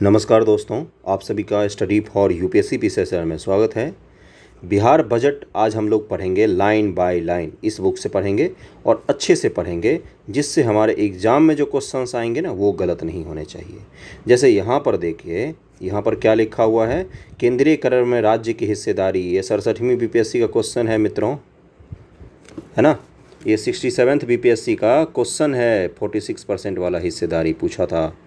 नमस्कार दोस्तों, आप सभी का स्टडी फॉर यूपीएससी पीसीएसआर में स्वागत है। बिहार बजट आज हम लोग पढ़ेंगे लाइन बाय लाइन, इस बुक से पढ़ेंगे और अच्छे से पढ़ेंगे, जिससे हमारे एग्ज़ाम में जो क्वेश्चंस आएंगे ना वो गलत नहीं होने चाहिए। जैसे यहाँ पर देखिए, यहाँ पर क्या लिखा हुआ है, केंद्रीय कर में राज्य की हिस्सेदारी। ये 67वीं बीपीएससी का क्वेश्चन है मित्रों, है ना। ये 67th बीपीएससी का क्वेश्चन है, 46% वाला हिस्सेदारी पूछा था।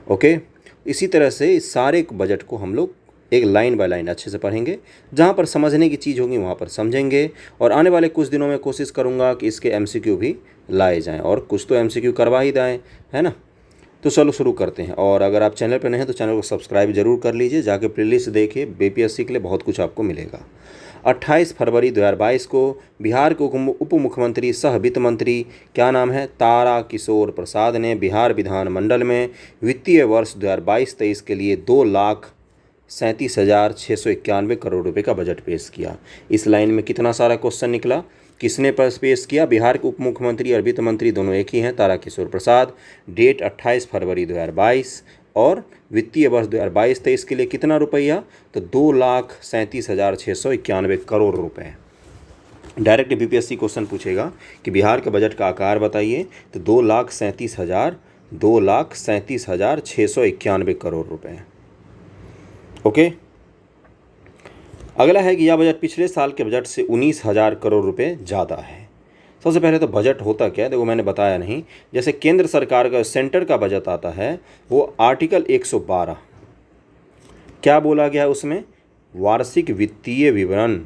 ओके, इसी तरह से इस सारे बजट को हम लोग एक लाइन बाय लाइन अच्छे से पढ़ेंगे। जहाँ पर समझने की चीज़ होगी वहाँ पर समझेंगे, और आने वाले कुछ दिनों में कोशिश करूँगा कि इसके एमसीक्यू भी लाए जाएं, और कुछ तो एमसीक्यू करवा ही दें, है ना। तो चलो शुरू करते हैं। और अगर आप चैनल पर नए हैं तो चैनल को सब्सक्राइब जरूर कर लीजिए, जाके प्लेलिस्ट देखिए, बीपीएससी के लिए बहुत कुछ आपको मिलेगा। 28 फरवरी 2022 को बिहार के उप मुख्यमंत्री सह वित्त मंत्री, क्या नाम है, तारा किशोर प्रसाद ने बिहार विधानमंडल में वित्तीय वर्ष 2022-23 के लिए 2,37,691 करोड़ रुपए का बजट पेश किया। इस लाइन में कितना सारा क्वेश्चन निकला, किसने पेश किया? बिहार के उप मुख्यमंत्री और वित्त मंत्री दोनों एक ही हैं, तारा किशोर प्रसाद। डेट 28 फरवरी 2022 और वित्तीय वर्ष 2022-23 के लिए कितना रुपया? तो 2,37,691 करोड़ रुपए। डायरेक्ट बीपीएससी क्वेश्चन पूछेगा कि बिहार के बजट का आकार बताइए, तो 2,37,691 करोड़ रुपए। ओके, अगला है कि यह बजट पिछले साल के बजट से 19,000 करोड़ रुपए ज़्यादा है। सबसे पहले तो बजट होता क्या है, देखो मैंने बताया नहीं। जैसे केंद्र सरकार का, सेंटर का बजट आता है, वो आर्टिकल 112, क्या बोला गया है उसमें? वार्षिक वित्तीय विवरण।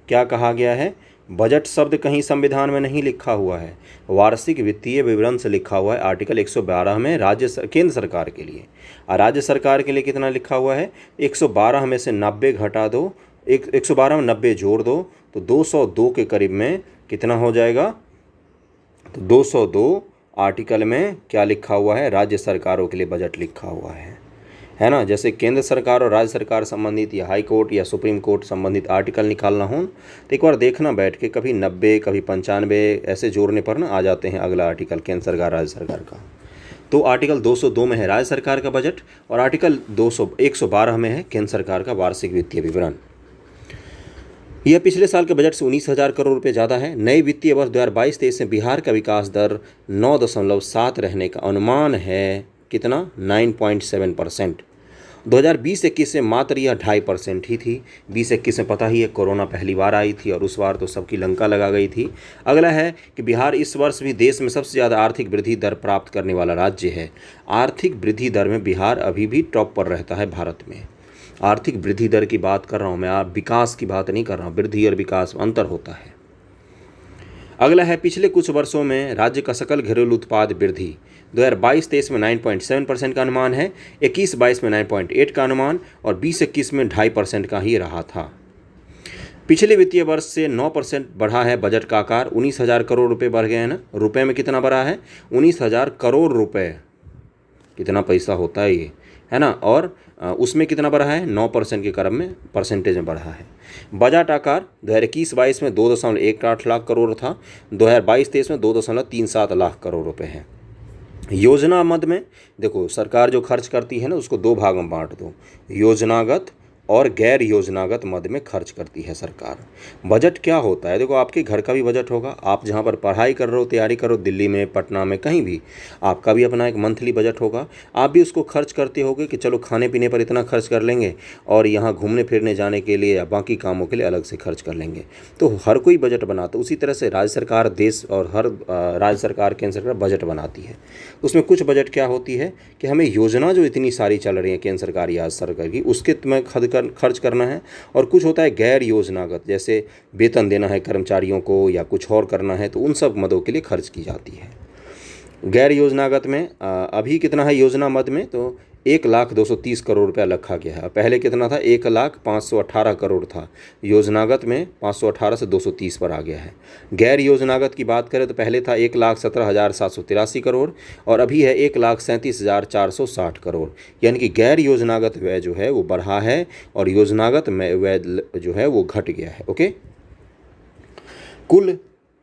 क्या कहा गया है? बजट शब्द कहीं संविधान में नहीं लिखा हुआ है, वार्षिक वित्तीय विवरण से लिखा हुआ है आर्टिकल 112 में केंद्र सरकार के लिए। और राज्य सरकार के लिए कितना लिखा हुआ है? 112 में से 90 घटा दो, 112 में 90 जोड़ दो, तो 202 के करीब में कितना हो जाएगा? तो 202 आर्टिकल में क्या लिखा हुआ है? राज्य सरकारों के लिए बजट लिखा हुआ है ना। जैसे केंद्र सरकार और राज्य सरकार संबंधित, या हाई कोर्ट या सुप्रीम कोर्ट संबंधित आर्टिकल निकालना हो तो एक बार देखना बैठ के, कभी 90 कभी 95 ऐसे जोड़ने पर ना आ जाते हैं अगला आर्टिकल केंद्र सरकार राज्य सरकार का। तो आर्टिकल 202 में है राज्य सरकार का बजट, और आर्टिकल 112 में है केंद्र सरकार का वार्षिक वित्तीय विवरण। यह पिछले साल के बजट से 19,000 करोड़ रुपए ज़्यादा है। नए वित्तीय वर्ष 2022-23 में बिहार का विकास दर 9.7 रहने का अनुमान है। कितना? 9.7%। 2020-21 में मात्र यह 2.5% ही थी। 20-21 में पता ही है कोरोना पहली बार आई थी, और उस बार तो सबकी लंका लगा गई थी। अगला है कि बिहार इस वर्ष भी देश में सबसे ज़्यादा आर्थिक वृद्धि दर प्राप्त करने वाला राज्य है। आर्थिक वृद्धि दर में बिहार अभी भी टॉप पर रहता है भारत में। आर्थिक वृद्धि दर की बात कर रहा हूँ मैं, आप विकास की बात नहीं कर रहा हूँ। वृद्धि और विकास में अंतर होता है। अगला है, पिछले कुछ वर्षों में राज्य का सकल घरेलू उत्पाद वृद्धि 2022-23 में 9.7% का अनुमान है, 21-22 में 9.8 का अनुमान, और 20-21 में 2.5% का ही रहा था। पिछले वित्तीय वर्ष से 9% बढ़ा है बजट का आकार। 19,000 करोड़ रुपए बढ़ गए हैं ना। रुपए में कितना बढ़ा है? 19,000 करोड़ रुपए। कितना पैसा होता है ये, है ना। और उसमें कितना बढ़ा है? 9% के क्रम में, परसेंटेज में बढ़ा है। बजट आकार 2021-22 में 2.18 लाख करोड़ था, 2022-23 में 2.37 लाख करोड़ रुपए है। योजना मद में देखो, सरकार जो खर्च करती है ना, उसको दो भाग में बांट दो, योजनागत और गैर योजनागत मद में खर्च करती है सरकार। बजट क्या होता है? देखो, आपके घर का भी बजट होगा, आप जहाँ पर पढ़ाई कर रहे हो, तैयारी कर रहे हो, दिल्ली में, पटना में, कहीं भी, आपका भी अपना एक मंथली बजट होगा। आप भी उसको खर्च करते होगे कि चलो खाने पीने पर इतना खर्च कर लेंगे, और यहाँ घूमने फिरने जाने के लिए या बाकी कामों के लिए अलग से खर्च कर लेंगे। तो हर कोई बजट बनाता है। उसी तरह से राज्य सरकार, देश और हर राज्य सरकार, केंद्र सरकार बजट बनाती है। उसमें कुछ बजट क्या होती है कि हमें योजना जो इतनी सारी चल रही है केंद्र सरकार या सरकार की, उसके तुम्हें खर्च करना है। और कुछ होता है गैर योजनागत, जैसे वेतन देना है कर्मचारियों को या कुछ और करना है, तो उन सब मदों के लिए खर्च की जाती है। गैर योजनागत में अभी कितना है योजना मद में? तो 1,230 करोड़ रुपया रखा गया है। पहले कितना था? 1,518 करोड़ था। योजनागत में 518 से 230 पर आ गया है। गैर योजनागत की बात करें तो पहले था 1,17,783 करोड़, और अभी है 1,37,460 करोड़। यानी कि गैर योजनागत व्यय जो है वो बढ़ा है, और योजनागत व्यय जो है वो घट गया है। ओके, कुल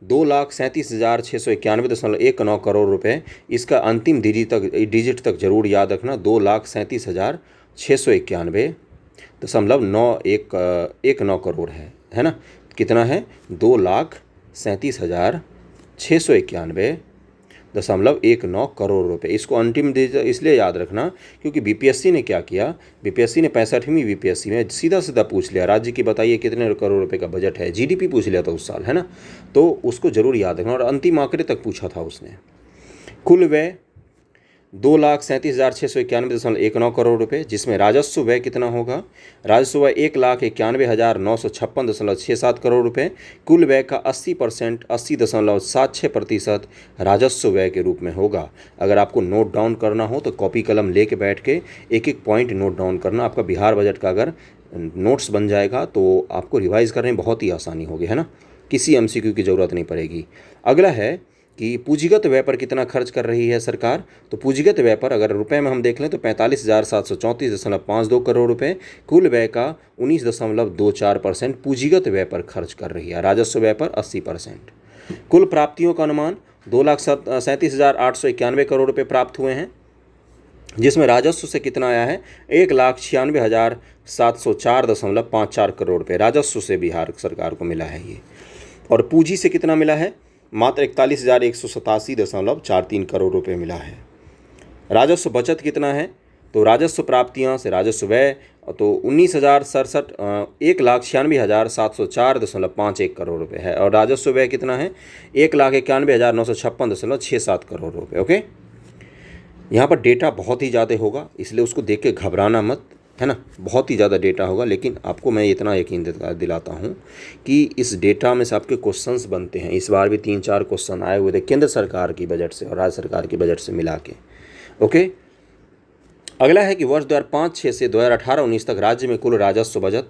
2,37,691.19 करोड़ रुपए। इसका अंतिम डिजिट तक जरूर याद रखना, 2,37,691.919 करोड़ है ना। कितना है? 2,37,691.19 करोड़ रुपए। इसको अंतिम डिजिट इसलिए याद रखना क्योंकि बीपीएससी ने क्या किया, बीपीएससी ने 65वीं बीपीएससी में सीधा सीधा पूछ लिया, राज्य की बताइए कितने करोड़ रुपए का बजट है, जीडीपी पूछ लिया था उस साल, है ना। तो उसको जरूर याद रखना। और अंतिम आंकड़े तक पूछा था उसने। कुल व्यय 2,37,691.19 करोड़ रुपए, जिसमें राजस्व व्यय कितना होगा? राजस्व व्यय 1,91,956.67 करोड़ रुपए। कुल व्यय का 80% 80.76% राजस्व व्यय के रूप में होगा। अगर आपको नोट डाउन करना हो तो कॉपी कलम लेके बैठ के एक एक पॉइंट नोट डाउन करना। आपका बिहार बजट का अगर नोट्स बन जाएगा तो आपको रिवाइज करने में बहुत ही आसानी होगी, है ना। किसी एमसीक्यू की ज़रूरत नहीं पड़ेगी। अगला है कि पूंजीगत व्यय पर कितना खर्च कर रही है सरकार। तो पूंजीगत व्यय पर अगर रुपए में हम देख लें तो 45,734.52 करोड़ रुपए। कुल व्यय का 19.24% पूंजीगत व्यय पर खर्च कर रही है। राजस्व व्यय पर 80%। कुल प्राप्तियों का अनुमान 2,37,891 करोड़ रुपए प्राप्त हुए हैं, जिसमें राजस्व से कितना आया है? 1,96,704.54 करोड़ रुपए राजस्व से बिहार सरकार को मिला है ये। और पूंजी से कितना मिला है? मात्र 41,187.43 करोड़ रुपए मिला है। राजस्व बचत कितना है? तो राजस्व प्राप्तियां से राजस्व व्यय तो 1,96,704.51 करोड़ रुपए है। और राजस्व व्यय कितना है? 1,91,956.67 करोड़ रुपए। ओके, यहाँ पर डेटा बहुत ही ज़्यादा होगा, इसलिए उसको देख के घबराना मत, है ना। बहुत ही ज़्यादा डेटा होगा, लेकिन आपको मैं इतना यकीन दिलाता हूँ कि इस डेटा में से आपके क्वेश्चंस बनते हैं। इस बार भी 3-4 क्वेश्चन आए हुए थे केंद्र सरकार की बजट से और राज्य सरकार की बजट से मिला के। ओके, अगला है कि वर्ष 2005-06 से 2018-19 तक राज्य में कुल राजस्व बचत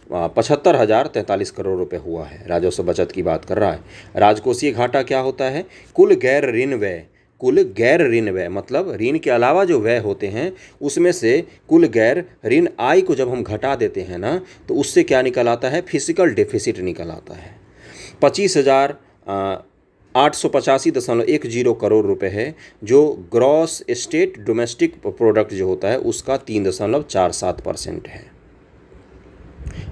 75,043 करोड़ रुपए हुआ है। राजस्व बचत की बात कर रहा है। राजकोषीय घाटा क्या होता है? कुल गैर ऋण व्यय। कुल गैर ऋण व्यय मतलब ऋण के अलावा जो व्यय होते हैं उसमें से कुल गैर ऋण आय को जब हम घटा देते हैं ना, तो उससे क्या निकल आता है? फिजिकल डेफिसिट निकल आता है। 25,885.10 करोड़ रुपए है, जो ग्रॉस स्टेट डोमेस्टिक प्रोडक्ट जो होता है उसका 3.47% है।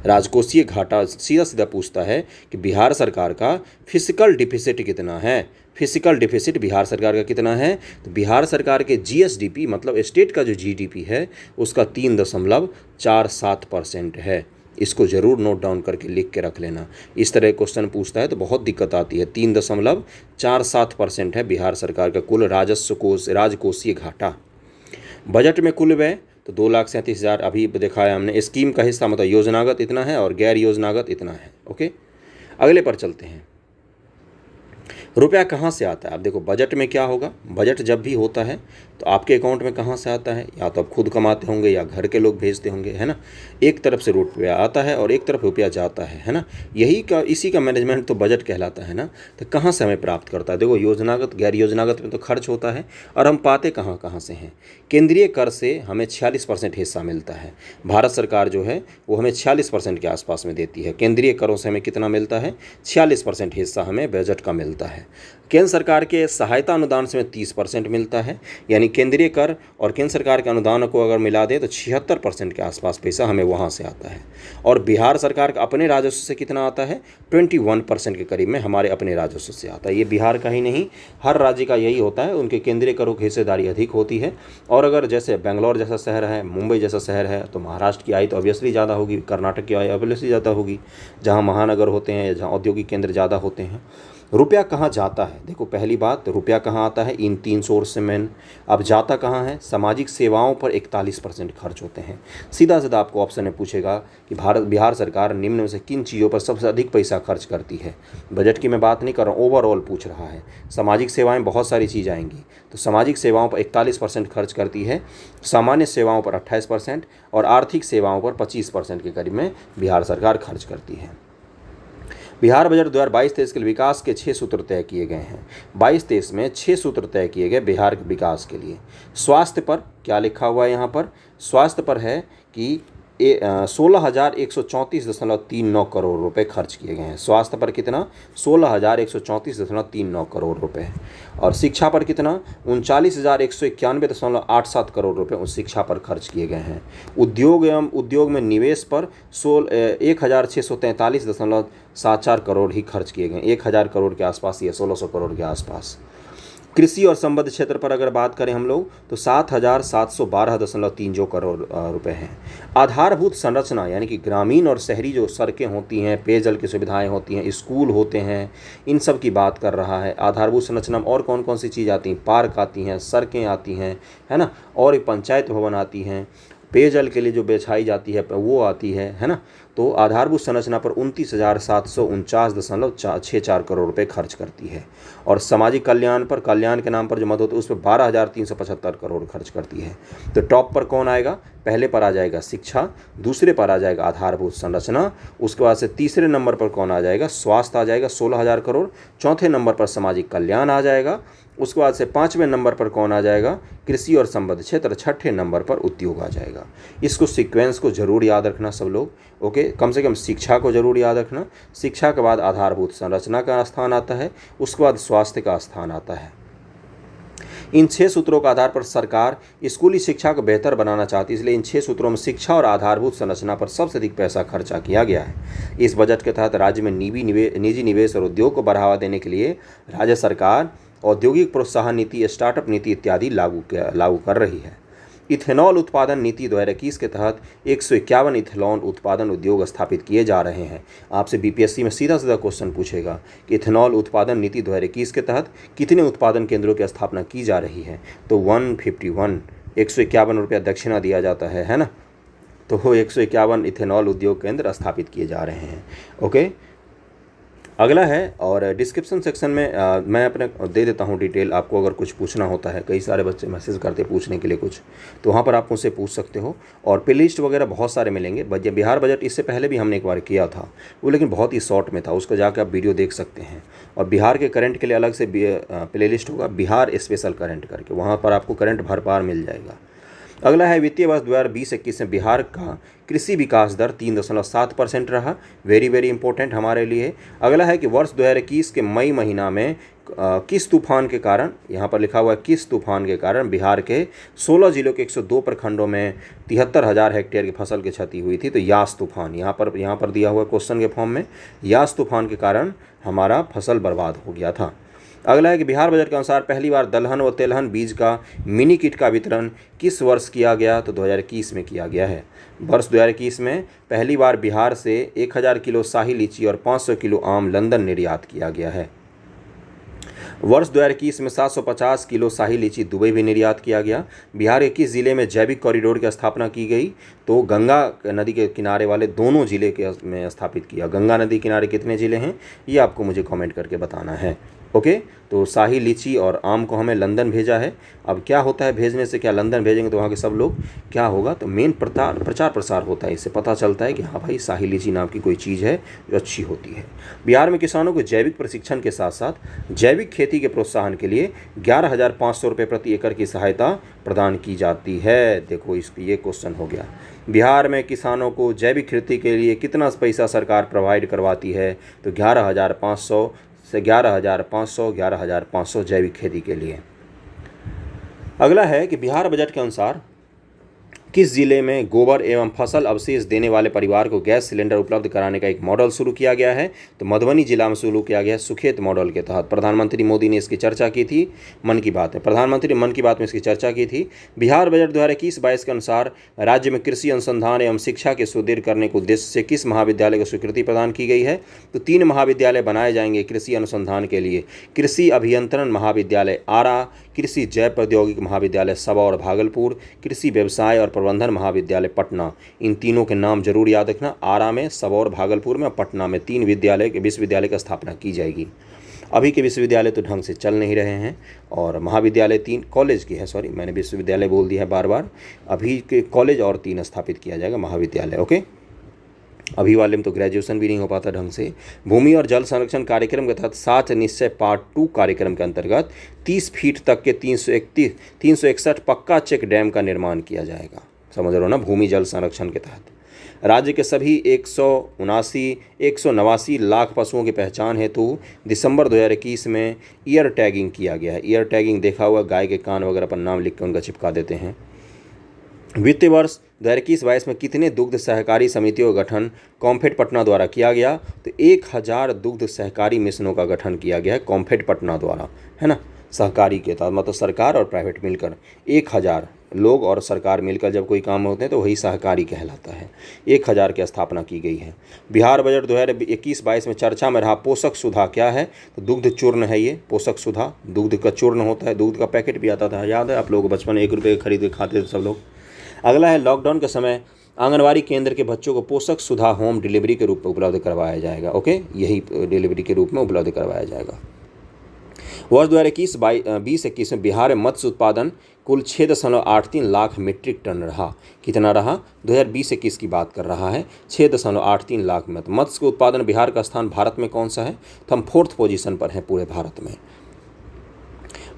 राजकोषीय घाटा सीधा सीधा पूछता है कि बिहार सरकार का फिजिकल डिफिसिट कितना है। फिजिकल डिफिसिट बिहार सरकार का कितना है? तो बिहार सरकार के जीएसडीपी मतलब स्टेट का जो जीडीपी है उसका 3.47% है। इसको ज़रूर नोट डाउन करके लिख के रख लेना। इस तरह क्वेश्चन पूछता है तो बहुत दिक्कत आती है। 3.47% है बिहार सरकार का कुल राजकोषीय घाटा। बजट में कुल व्यय तो 2,37,000 अभी दिखाया हमने। स्कीम का हिस्सा मतलब योजनागत इतना है और गैर योजनागत इतना है। ओके, अगले पर चलते हैं। रुपया कहाँ से आता है? अब देखो बजट में क्या होगा, बजट जब भी होता है तो आपके अकाउंट में कहाँ से आता है? या तो आप खुद कमाते होंगे या घर के लोग भेजते होंगे, है ना। एक तरफ से रुपया आता है और एक तरफ रुपया जाता है ना। इसी का मैनेजमेंट तो बजट कहलाता है ना। तो कहाँ से हमें प्राप्त करता है? देखो योजनागत गैर योजनागत में तो खर्च होता है और हम पाते कहाँ से हैं? केंद्रीय कर से हमें 46% हिस्सा मिलता है। भारत सरकार जो है वो हमें 46% के आसपास में देती है। केंद्रीय करों से हमें कितना मिलता है? 46% हिस्सा हमें बजट का मिलता है। केंद्र सरकार के सहायता अनुदान से हमें 30% मिलता है। यानी केंद्रीय कर और केंद्र सरकार के अनुदान को अगर मिला दे तो 76% के आसपास पैसा हमें वहाँ से आता है। और बिहार सरकार का अपने राजस्व से कितना आता है? 21% के करीब में हमारे अपने राजस्व से आता है। ये बिहार का ही नहीं, हर राज्य का यही होता है। उनके केंद्रीय करों की हिस्सेदारी अधिक होती है। और अगर जैसे बेंगलोर जैसा शहर है, मुंबई जैसा शहर है, तो महाराष्ट्र की आय तो ऑब्वियसली ज़्यादा होगी, कर्नाटक की आय ऑब्वियसली ज़्यादा होगी, जहाँ महानगर होते हैं या जहाँ औद्योगिक केंद्र ज़्यादा होते हैं। रुपया कहाँ जाता है? देखो पहली बात, रुपया कहाँ आता है? इन 3 सोर्स से मेन। अब जाता कहाँ है? सामाजिक सेवाओं पर 41% खर्च होते हैं। सीधा सीधा आपको ऑप्शन में पूछेगा कि बिहार सरकार निम्न में से किन चीज़ों पर सबसे अधिक पैसा खर्च करती है। बजट की मैं बात नहीं कर रहा हूँ, ओवरऑल पूछ रहा है। सामाजिक सेवाएं बहुत सारी चीज़ आएंगी, तो सामाजिक सेवाओं पर 41% खर्च करती है, सामान्य सेवाओं पर 28% और आर्थिक सेवाओं पर 25% के करीब में बिहार सरकार खर्च करती है। बिहार बजट 2022-23 के विकास के 6 सूत्र तय किए गए हैं। 22-23 में 6 सूत्र तय किए गए बिहार के विकास के लिए। स्वास्थ्य पर क्या लिखा हुआ है यहाँ पर? स्वास्थ्य पर है कि 16,134.39 करोड़ रुपए खर्च किए गए हैं। स्वास्थ्य पर कितना? 16,134.39 करोड़ रुपए। और शिक्षा पर कितना? 39,191.87 करोड़ रुपए उस शिक्षा पर खर्च किए गए हैं। उद्योग में निवेश पर 1,643.74 करोड़ ही खर्च किए गए, 1,000 करोड़ के आसपास या 1,600 करोड़ के आसपास। कृषि और संबद्ध क्षेत्र पर अगर बात करें हम लोग तो 7,712.30 करोड़ रुपए हैं। आधारभूत संरचना यानी कि ग्रामीण और शहरी जो सड़कें होती हैं, पेयजल की सुविधाएं होती हैं, स्कूल होते हैं, इन सब की बात कर रहा है। आधारभूत संरचना में और कौन कौन सी चीज़ आती हैं? पार्क आती हैं, सड़कें आती हैं, है ना, और पंचायत भवन आती हैं, पेयजल के लिए जो बिछाई जाती है वो आती है ना। तो आधारभूत संरचना पर 29,749.64 करोड़ रुपए खर्च करती है। और सामाजिक कल्याण पर, कल्याण के नाम पर जो मदद होती है उस पर 12,375 करोड़ खर्च करती है। तो टॉप पर कौन आएगा? पहले पर आ जाएगा शिक्षा, दूसरे पर आ जाएगा आधारभूत संरचना, उसके बाद से तीसरे नंबर पर कौन आ जाएगा? स्वास्थ्य आ जाएगा 16,000 करोड़, चौथे नंबर पर सामाजिक कल्याण आ जाएगा, उसके बाद से पाँचवें नंबर पर कौन आ जाएगा? कृषि और संबद्ध क्षेत्र, छठे नंबर पर उद्योग आ जाएगा। इसको सीक्वेंस को जरूर याद रखना सब लोग, ओके। कम से कम शिक्षा को जरूर याद रखना। शिक्षा के बाद आधारभूत संरचना का स्थान आता है, उसके बाद स्वास्थ्य का स्थान आता है। इन 6 सूत्रों के आधार पर सरकार स्कूली शिक्षा को बेहतर बनाना चाहती है, इसलिए इन 6 सूत्रों में शिक्षा और आधारभूत संरचना पर सबसे अधिक पैसा खर्चा किया गया है। इस बजट के तहत राज्य में निजी निवेश और उद्योग को बढ़ावा देने के लिए राज्य सरकार औद्योगिक प्रोत्साहन नीति, स्टार्टअप नीति इत्यादि लागू कर रही है। इथेनॉल उत्पादन नीति 2021 के तहत 151 इथेनॉल उत्पादन उद्योग स्थापित किए जा रहे हैं। आपसे बीपीएससी में सीधा सीधा क्वेश्चन पूछेगा कि इथेनॉल उत्पादन नीति 2021 के तहत कितने उत्पादन केंद्रों की स्थापना की जा रही है? तो 151, 151 रुपया दक्षिणा दिया जाता है ना। तो 151 इथेनॉल उद्योग केंद्र स्थापित किए जा रहे हैं, ओके। अगला है, और डिस्क्रिप्शन सेक्शन में मैं अपने दे देता हूँ डिटेल, आपको अगर कुछ पूछना होता है, कई सारे बच्चे मैसेज करते पूछने के लिए कुछ, तो वहाँ पर आप मुझसे पूछ सकते हो। और प्ले लिस्ट वगैरह बहुत सारे मिलेंगे। बिहार बजट इससे पहले भी हमने एक बार किया था, वो लेकिन बहुत ही शॉर्ट में था, उसको जाकर आप वीडियो देख सकते हैं। और बिहार के करंट के लिए अलग से प्ले लिस्ट होगा, बिहार स्पेशल करंट करके, वहाँ पर आपको करंट भरपार मिल जाएगा। अगला है, वित्तीय वर्ष 2020-21 में बिहार का कृषि विकास दर 3.7% रहा, वेरी इंपॉर्टेंट हमारे लिए। अगला है कि वर्ष 2021 के मई महीना में किस तूफान के कारण, यहाँ पर लिखा हुआ है किस तूफान के कारण बिहार के 16 जिलों के 102 प्रखंडों में 73,000 हेक्टेयर की फसल की क्षति हुई थी। तो यास तूफान यहाँ पर दिया हुआ क्वेश्चन के फॉर्म में, यास तूफान के कारण हमारा फसल बर्बाद हो गया था। अगला है कि बिहार बजट के अनुसार पहली बार दलहन व तेलहन बीज का मिनी किट का वितरण किस वर्ष किया गया? तो 2021 में किया गया है। वर्ष 2021 में पहली बार बिहार से 1,000 किलो शाही लीची और 500 किलो आम लंदन निर्यात किया गया है। वर्ष 2021 में 750 किलो शाही लीची दुबई भी निर्यात किया गया। बिहार के किस जिले में जैविक कॉरिडोर की स्थापना की गई? तो गंगा नदी के किनारे वाले दोनों जिले के में स्थापित किया। गंगा नदी किनारे कितने ज़िले हैं ये आपको मुझे कमेंट करके बताना है, ओके। तो शाही लीची और आम को हमें लंदन भेजा है। अब क्या होता है भेजने से, क्या लंदन भेजेंगे तो वहाँ के सब लोग क्या होगा? तो मेन प्रचार प्रसार होता है, इससे पता चलता है कि हाँ भाई शाही लीची नाम की कोई चीज़ है जो अच्छी होती है। बिहार में किसानों को जैविक प्रशिक्षण के साथ साथ जैविक खेती के प्रोत्साहन के लिए 11,500 रुपये प्रति एकड़ की सहायता प्रदान की जाती है। देखो ये क्वेश्चन हो गया। बिहार में किसानों को जैविक खेती के लिए कितना पैसा सरकार प्रोवाइड करवाती है? तो 11,500 से 11,500 जैविक खेती के लिए। अगला है कि बिहार बजट के अनुसार किस जिले में गोबर एवं फसल अवशेष देने वाले परिवार को गैस सिलेंडर उपलब्ध कराने का एक मॉडल शुरू किया गया है? तो मधुबनी जिला में शुरू किया गया है सुखेत मॉडल के तहत। प्रधानमंत्री मोदी ने इसकी चर्चा की थी मन की बात में, प्रधानमंत्री मन की बात में इसकी चर्चा की थी। बिहार बजट 2021-22 के अनुसार राज्य में कृषि अनुसंधान एवं शिक्षा के सुदृढ़ करने के उद्देश्य से किस महाविद्यालय को स्वीकृति प्रदान की गई है? तो 3 महाविद्यालय बनाए जाएंगे कृषि अनुसंधान के लिए। कृषि अभियंत्रण महाविद्यालय आरा, कृषि जैव प्रौद्योगिकी महाविद्यालय सबौर भागलपुर, कृषि व्यवसाय और प्रबंधन महाविद्यालय पटना। इन तीनों के नाम जरूर याद रखना। आरा में, सबौर भागलपुर में, पटना में 3 विश्वविद्यालय की स्थापना की जाएगी। अभी के विश्वविद्यालय तो ढंग से चल नहीं रहे हैं और महाविद्यालय 3 कॉलेज की है, सॉरी मैंने विश्वविद्यालय बोल दिया है बार बार। अभी के कॉलेज और 3 स्थापित किया जाएगा महाविद्यालय, ओके। अभी वाले में तो ग्रेजुएशन भी नहीं हो पाता ढंग से। भूमि और जल संरक्षण कार्यक्रम के तहत 7 निश्चय पार्ट 2 कार्यक्रम के अंतर्गत 30 फीट तक के 361 पक्का चेक डैम का निर्माण किया जाएगा। समझ रहे हो ना, भूमि जल संरक्षण के तहत राज्य के सभी 189 लाख पशुओं की पहचान हेतु दिसंबर 2021 में ईयर टैगिंग किया गया है। ईयर टैगिंग देखा हुआ, गाय के कान वगैरह पर नाम लिख कर उनका चिपका देते हैं। वित्तीय वर्ष 2021-22 में कितने दुग्ध सहकारी समितियों का गठन कॉम्फेड पटना द्वारा किया गया? तो 1000 दुग्ध सहकारी मिशनों का गठन किया गया है कॉम्फेड पटना द्वारा, है ना। सहकारी के तहत मतलब सरकार और प्राइवेट मिलकर 1000 लोग और सरकार मिलकर जब कोई काम होते हैं तो वही सहकारी कहलाता है। 1000 की स्थापना की गई है। बिहार बजट 2021-22 में चर्चा में रहा पोषक सुधा क्या है? तो दुग्ध चूर्ण है ये पोषक सुधा। दूध का चूर्ण होता है, दूध का पैकेट भी आता था, याद है आप लोगों को? बचपन 1 रुपये खरीद के खाते थे सब लोग। अगला है लॉकडाउन के समय आंगनवाड़ी केंद्र के बच्चों को पोषक सुधा होम डिलीवरी के रूप में उपलब्ध करवाया जाएगा। ओके, यही डिलीवरी के रूप में उपलब्ध करवाया जाएगा। वर्ष 2021 में बिहार में मत्स्य उत्पादन कुल 6.83 लाख मीट्रिक टन रहा। कितना रहा? 2020-21 की बात कर रहा है। 6.83 लाख में मत्स्य उत्पादन बिहार का स्थान भारत में कौन सा है? तो हम 4th पोजीशन पर हैं पूरे भारत में।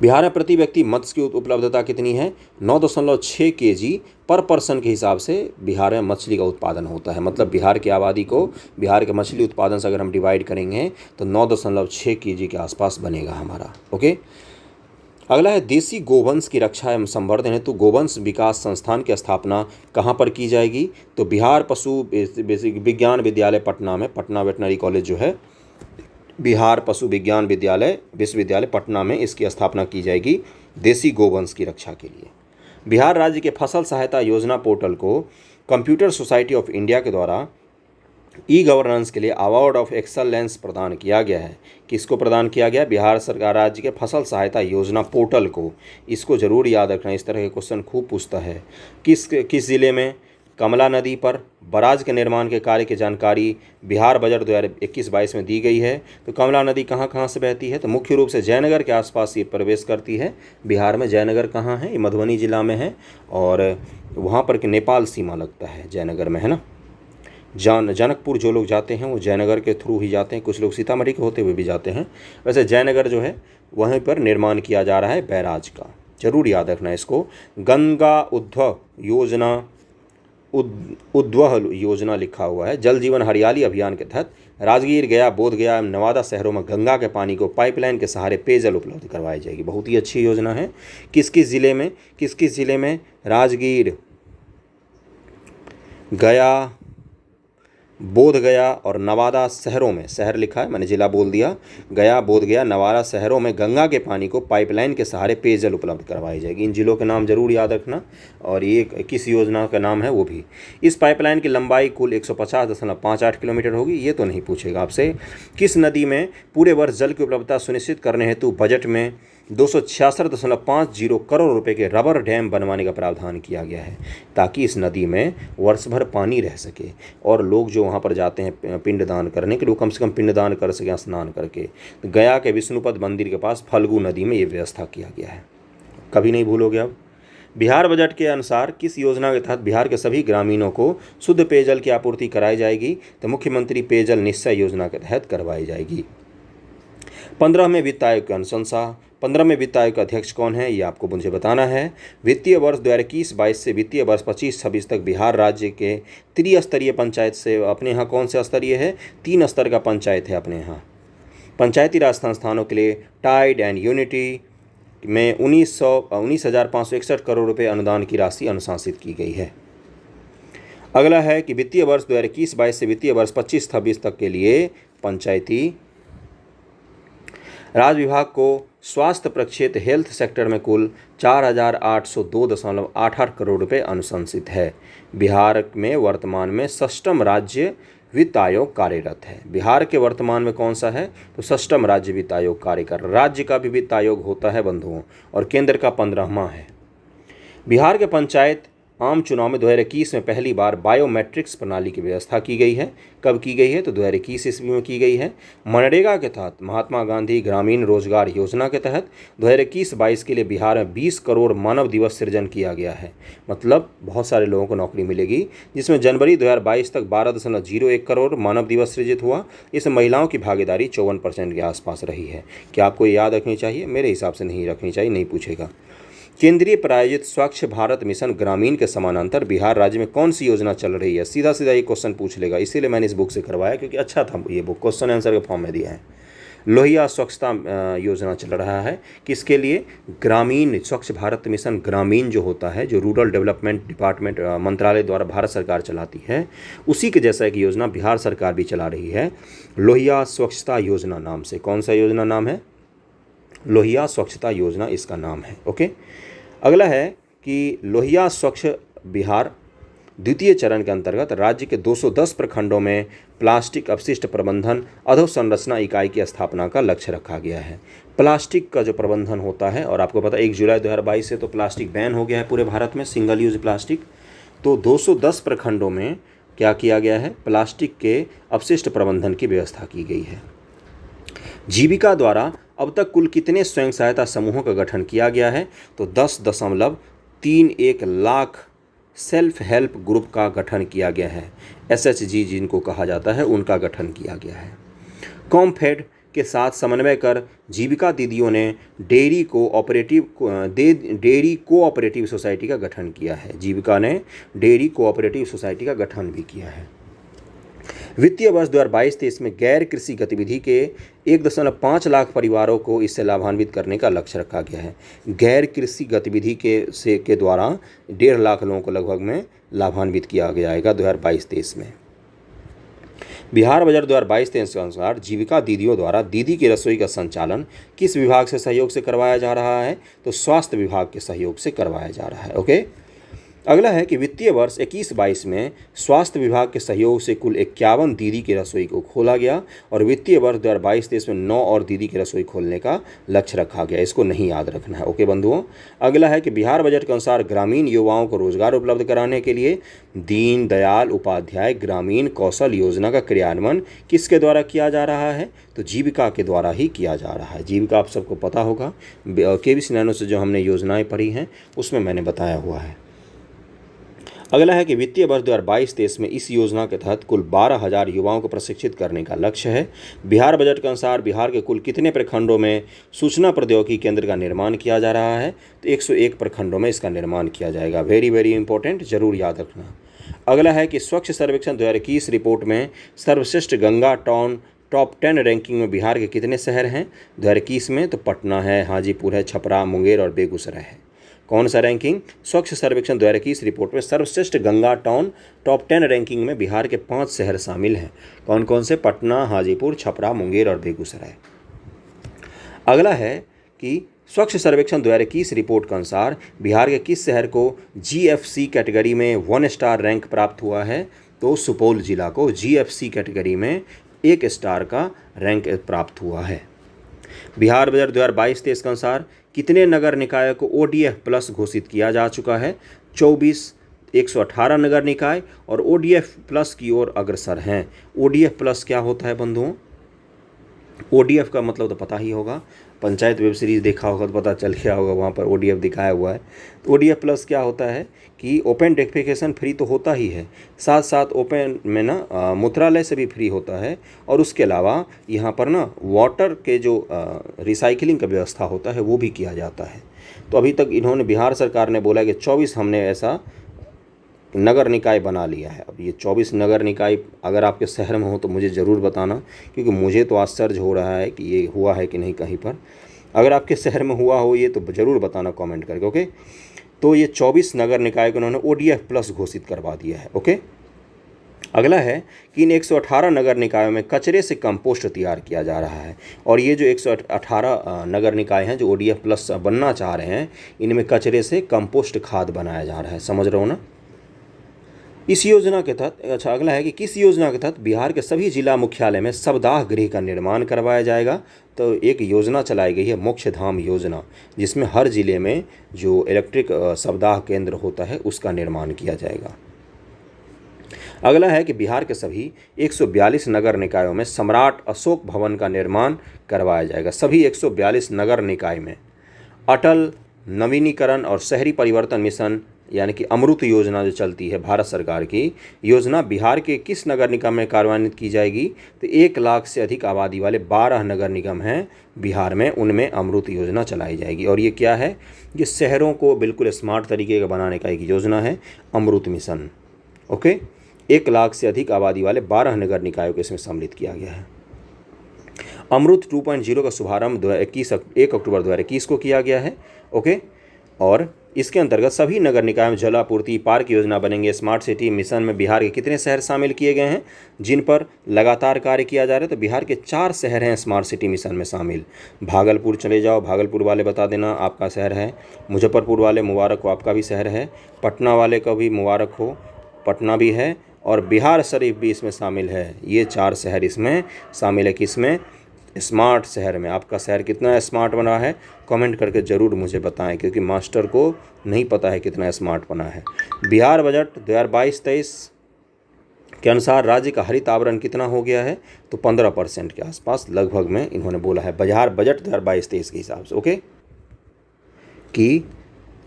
बिहार में प्रति व्यक्ति मत्स्य की उपलब्धता कितनी है? 9.6 kg पर पर्सन के हिसाब से बिहार में मछली का उत्पादन होता है। मतलब बिहार की आबादी को बिहार के मछली उत्पादन से अगर हम डिवाइड करेंगे तो 9.6 kg के आसपास बनेगा हमारा। ओके, अगला है देसी गोवंश की रक्षा एवं संवर्धन हेतु गोवंश विकास संस्थान की स्थापना कहाँ पर की जाएगी? तो बिहार पशु विज्ञान विद्यालय पटना में, पटना वेटनरी कॉलेज जो है, बिहार पशु विज्ञान विश्वविद्यालय पटना में इसकी स्थापना की जाएगी देसी गोवंश की रक्षा के लिए। बिहार राज्य के फसल सहायता योजना पोर्टल को कंप्यूटर सोसाइटी ऑफ इंडिया के द्वारा ई गवर्नेंस के लिए अवार्ड ऑफ एक्सलेंस प्रदान किया गया है। किसको प्रदान किया गया? बिहार सरकार राज्य के फसल सहायता योजना पोर्टल को। इसको जरूर याद रखना, इस तरह के क्वेश्चन खूब पूछता है। किस जिले में कमला नदी पर बराज के निर्माण के कार्य की जानकारी बिहार बजट 2021-22 में दी गई है। तो कमला नदी कहाँ कहाँ से बहती है? तो मुख्य रूप से जयनगर के आसपास ये प्रवेश करती है। बिहार में जयनगर कहाँ है? ये मधुबनी जिला में है और वहाँ पर के नेपाल सीमा लगता है जयनगर में, है ना। जनकपुर जो लोग जाते हैं वो जयनगर के थ्रू ही जाते हैं, कुछ लोग सीतामढ़ी के होते हुए भी जाते हैं। वैसे जयनगर जो है वहीं पर निर्माण किया जा रहा है बैराज का, जरूर याद रखना इसको। गंगा उद्वह योजना लिखा हुआ है। जल जीवन हरियाली अभियान के तहत राजगीर, गया, बोधगया एवं नवादा शहरों में गंगा के पानी को पाइपलाइन के सहारे पेयजल उपलब्ध करवाई जाएगी। बहुत ही अच्छी योजना है। किस किस जिले में? राजगीर, गया, बोधगया और नवादा शहरों में, शहर लिखा है मैंने, जिला बोल दिया, गया, बोधगया, नवादा शहरों में गंगा के पानी को पाइपलाइन के सहारे पेयजल उपलब्ध करवाई जाएगी। इन जिलों के नाम जरूर याद रखना और ये किस योजना का नाम है वो भी। इस पाइपलाइन की लंबाई कुल 150.58 किलोमीटर होगी, ये तो नहीं पूछेगा आपसे। किस नदी में पूरे वर्ष जल की उपलब्धता सुनिश्चित करने हेतु बजट में 266.50 करोड़ रुपए के रबर डैम बनवाने का प्रावधान किया गया है, ताकि इस नदी में वर्ष भर पानी रह सके और लोग जो वहाँ पर जाते हैं पिंडदान करने के लिए कम से कम पिंडदान कर सकें स्नान करके। तो गया के विष्णुपद मंदिर के पास फल्गु नदी में ये व्यवस्था किया गया है, कभी नहीं भूलोगे अब। बिहार बजट के अनुसार किस योजना के तहत बिहार के सभी ग्रामीणों को शुद्ध पेयजल की आपूर्ति कराई जाएगी? तो मुख्यमंत्री पेयजल निश्चय योजना के तहत करवाई जाएगी। 15वें वित्त आयोग की अनुशंसा। 15वें वित्त आयोग का अध्यक्ष कौन है, ये आपको मुझे बताना है। वित्तीय वर्ष 2021-22 से वित्तीय वर्ष 25-26 तक बिहार राज्य के त्रिस्तरीय पंचायत से, अपने यहाँ कौन से स्तरीय है? 3 स्तर का पंचायत है अपने यहाँ। पंचायती राज संस्थानों के लिए टाइड एंड यूनिटी में 19,561 करोड़ रुपये अनुदान की राशि अनुशंसित की गई है। अगला है कि वित्तीय वर्ष 2021-22 से वित्तीय वर्ष 25-26 तक के लिए पंचायती राज विभाग को स्वास्थ्य प्रक्षेत्र हेल्थ सेक्टर में कुल 4,802.88 करोड़ रुपये अनुशंसित है। बिहार में वर्तमान में 6ठम राज्य वित्त आयोग कार्यरत है। बिहार के वर्तमान में कौन सा है? तो 6ठम राज्य वित्त आयोग कार्य कर। राज्य का भी वित्त आयोग होता है बंधुओं, और केंद्र का 15वां है। बिहार के पंचायत आम चुनाव में 2021 में पहली बार बायोमेट्रिक्स प्रणाली की व्यवस्था की गई है। कब की गई है? तो 2021 ईस्वी में की गई है। मनरेगा के तहत महात्मा गांधी ग्रामीण रोजगार योजना के तहत 2021-22 के लिए बिहार में 20 करोड़ मानव दिवस सृजन किया गया है। मतलब बहुत सारे लोगों को नौकरी मिलेगी, जिसमें जनवरी 2022 तक 12.01 करोड़ मानव दिवस सृजित हुआ। इसमें महिलाओं की भागीदारी 54% के आसपास रही है। क्या आपको याद रखनी चाहिए? मेरे हिसाब से नहीं रखनी चाहिए, नहीं पूछेगा। केंद्रीय प्रायोजित स्वच्छ भारत मिशन ग्रामीण के समानांतर बिहार राज्य में कौन सी योजना चल रही है? सीधा सीधा ये क्वेश्चन पूछ लेगा, इसीलिए मैंने इस बुक से करवाया क्योंकि अच्छा था ये बुक, क्वेश्चन आंसर के फॉर्म में दिया है। लोहिया स्वच्छता योजना चल रहा है, किसके लिए? ग्रामीण स्वच्छ भारत मिशन ग्रामीण जो होता है, जो रूरल डेवलपमेंट डिपार्टमेंट मंत्रालय द्वारा भारत सरकार चलाती है, उसी के जैसा एक योजना बिहार सरकार भी चला रही है, लोहिया स्वच्छता योजना नाम से। कौन सा योजना नाम है? लोहिया स्वच्छता योजना इसका नाम है। ओके, अगला है कि लोहिया स्वच्छ बिहार द्वितीय चरण के अंतर्गत राज्य के 210 प्रखंडों में प्लास्टिक अपशिष्ट प्रबंधन अधोसंरचना इकाई की स्थापना का लक्ष्य रखा गया है। प्लास्टिक का जो प्रबंधन होता है, और आपको पता है 1 जुलाई 2022 से तो प्लास्टिक बैन हो गया है पूरे भारत में, सिंगल यूज प्लास्टिक। तो 210 प्रखंडों में क्या किया गया है? प्लास्टिक के अपशिष्ट प्रबंधन की व्यवस्था की गई है। जीविका द्वारा अब तक कुल कितने स्वयं सहायता समूहों का गठन किया गया है? तो 10.31 लाख सेल्फ हेल्प ग्रुप का गठन किया गया है। SHG जिनको कहा जाता है, उनका गठन किया गया है। कॉमफेड के साथ समन्वय कर जीविका दीदियों ने डेयरी कोऑपरेटिव सोसाइटी का गठन किया है। जीविका ने डेयरी कोऑपरेटिव सोसाइटी का गठन भी किया है। वित्तीय वर्ष 2022-23 में गैर कृषि गतिविधि के 1.5 लाख परिवारों को इससे लाभान्वित करने का लक्ष्य रखा गया है। गैर कृषि गतिविधि के द्वारा 1.5 लाख लोगों को लगभग में लाभान्वित किया जाएगा 2022-23 में। बिहार बजट 2022-23 के अनुसार जीविका दीदियों द्वारा दीदी की रसोई का संचालन किस विभाग से सहयोग से करवाया जा रहा है? तो स्वास्थ्य विभाग के सहयोग से करवाया जा रहा है। ओके, अगला है कि वित्तीय वर्ष 21-22 में स्वास्थ्य विभाग के सहयोग से कुल 51 दीदी की रसोई को खोला गया और वित्तीय वर्ष 2022-23 में 9 और दीदी की रसोई खोलने का लक्ष्य रखा गया। इसको नहीं याद रखना है। ओके बंधुओं, अगला है कि बिहार बजट के अनुसार ग्रामीण युवाओं को रोजगार उपलब्ध कराने के लिए दीन दयाल उपाध्याय ग्रामीण कौशल योजना का क्रियान्वयन किसके द्वारा किया जा रहा है? तो जीविका के द्वारा ही किया जा रहा है। जीविका आप सबको पता होगा, KVC नैनो से जो हमने योजनाएं पढ़ी हैं उसमें मैंने बताया हुआ है। अगला है कि वित्तीय वर्ष 2022-23 में इस योजना के तहत कुल 12,000 युवाओं को प्रशिक्षित करने का लक्ष्य है। बिहार बजट के अनुसार बिहार के कुल कितने प्रखंडों में सूचना प्रौद्योगिकी केंद्र का निर्माण किया जा रहा है? तो 101 प्रखंडों में इसका निर्माण किया जाएगा। वेरी वेरी इंपॉर्टेंट, जरूर याद रखना। अगला है कि स्वच्छ सर्वेक्षण 2021 रिपोर्ट में सर्वश्रेष्ठ गंगा टाउन टॉप 10 रैंकिंग में बिहार के कितने शहर हैं 2021 में? तो पटना है, हाजीपुर है, छपरा, मुंगेर और बेगूसराय है। कौन सा रैंकिंग? स्वच्छ सर्वेक्षण 2021 रिपोर्ट में सर्वश्रेष्ठ गंगा टाउन टॉप 10 रैंकिंग में बिहार के 5 शहर शामिल हैं। कौन कौन से? पटना, हाजीपुर, छपरा, मुंगेर और बेगूसराय। अगला है कि स्वच्छ सर्वेक्षण 2021 रिपोर्ट के अनुसार बिहार के किस शहर को GFC कैटेगरी में 1 स्टार रैंक प्राप्त हुआ है? तो सुपौल जिला को GFC कैटेगरी में 1 स्टार का रैंक प्राप्त हुआ है। बिहार बजट 2022-23 के अनुसार कितने नगर निकायों को ODF प्लस घोषित किया जा चुका है? 24, 118 नगर निकाय और ODF प्लस की ओर अग्रसर हैं। ODF प्लस क्या होता है बंधुओं? ODF का मतलब तो पता ही होगा, पंचायत वेब सीरीज़ देखा होगा तो पता चल गया होगा, वहाँ पर ODF दिखाया हुआ है। तो ODF प्लस क्या होता है कि ओपन डेफिकेशन फ्री तो होता ही है, साथ साथ ओपन में ना मूत्रालय से भी फ्री होता है, और उसके अलावा यहाँ पर ना वाटर के जो रिसाइकलिंग का व्यवस्था होता है वो भी किया जाता है। तो अभी तक इन्होंने, बिहार सरकार ने बोला कि 24 हमने ऐसा नगर निकाय बना लिया है। अब ये 24 नगर निकाय अगर आपके शहर में हो तो मुझे ज़रूर बताना, क्योंकि मुझे तो आश्चर्य हो रहा है कि ये हुआ है कि नहीं कहीं पर। अगर आपके शहर में हुआ हो ये तो ज़रूर बताना कमेंट करके। ओके, तो ये 24 नगर निकाय को उन्होंने ODF प्लस घोषित करवा दिया है। ओके, अगला है कि इन 118 नगर निकायों में कचरे से कंपोस्ट तैयार किया जा रहा है, और ये जो 118 नगर निकाय हैं जो ODF प्लस बनना चाह रहे हैं, इनमें कचरे से कंपोस्ट खाद बनाया जा रहा है। समझ रहे हो ना? इस योजना के तहत, अच्छा अगला है कि किस योजना के तहत बिहार के सभी जिला मुख्यालय में सप्ताह गृह का निर्माण करवाया जाएगा? तो एक योजना चलाई गई है मोक्ष धाम योजना, जिसमें हर जिले में जो इलेक्ट्रिक सप्ताह केंद्र होता है उसका निर्माण किया जाएगा। अगला है कि बिहार के सभी 142 नगर निकायों में सम्राट अशोक भवन का निर्माण करवाया जाएगा। सभी 142 नगर निकाय में अटल नवीनीकरण और शहरी परिवर्तन मिशन यानी कि अमृत योजना जो चलती है भारत सरकार की योजना, बिहार के किस नगर निगम में कार्यान्वित की जाएगी? तो 1 लाख से अधिक आबादी वाले 12 नगर निगम हैं बिहार में, उनमें अमृत योजना चलाई जाएगी। और ये क्या है? ये शहरों को बिल्कुल स्मार्ट तरीके का बनाने का एक योजना है, अमृत मिशन। ओके, 1 लाख से अधिक आबादी वाले 12 नगर निकायों को इसमें सम्मिलित किया गया है। अमृत 2.0 का शुभारंभ 1 अक्टूबर 2021 को किया गया है। ओके, और इसके अंतर्गत सभी नगर निकाय में जलापूर्ति, पार्क योजना बनेंगे। स्मार्ट सिटी मिशन में बिहार के कितने शहर शामिल किए गए हैं जिन पर लगातार कार्य किया जा रहा है? तो बिहार के 4 शहर हैं स्मार्ट सिटी मिशन में शामिल। भागलपुर चले जाओ, भागलपुर वाले बता देना आपका शहर है। मुजफ्फरपुर वाले मुबारक हो, आपका भी शहर है। पटना वाले का भी मुबारक हो, पटना भी है। और बिहार शरीफ भी इसमें शामिल है। ये 4 शहर इसमें शामिल है। किसमें? स्मार्ट शहर में। आपका शहर कितना स्मार्ट बना है कमेंट करके ज़रूर मुझे बताएं, क्योंकि मास्टर को नहीं पता है कितना स्मार्ट बना है। बिहार बजट 2022-23 के अनुसार राज्य का हरित आवरण कितना हो गया है? तो 15% के आसपास लगभग में इन्होंने बोला है बिहार बजट 2022-23 के हिसाब से। ओके, कि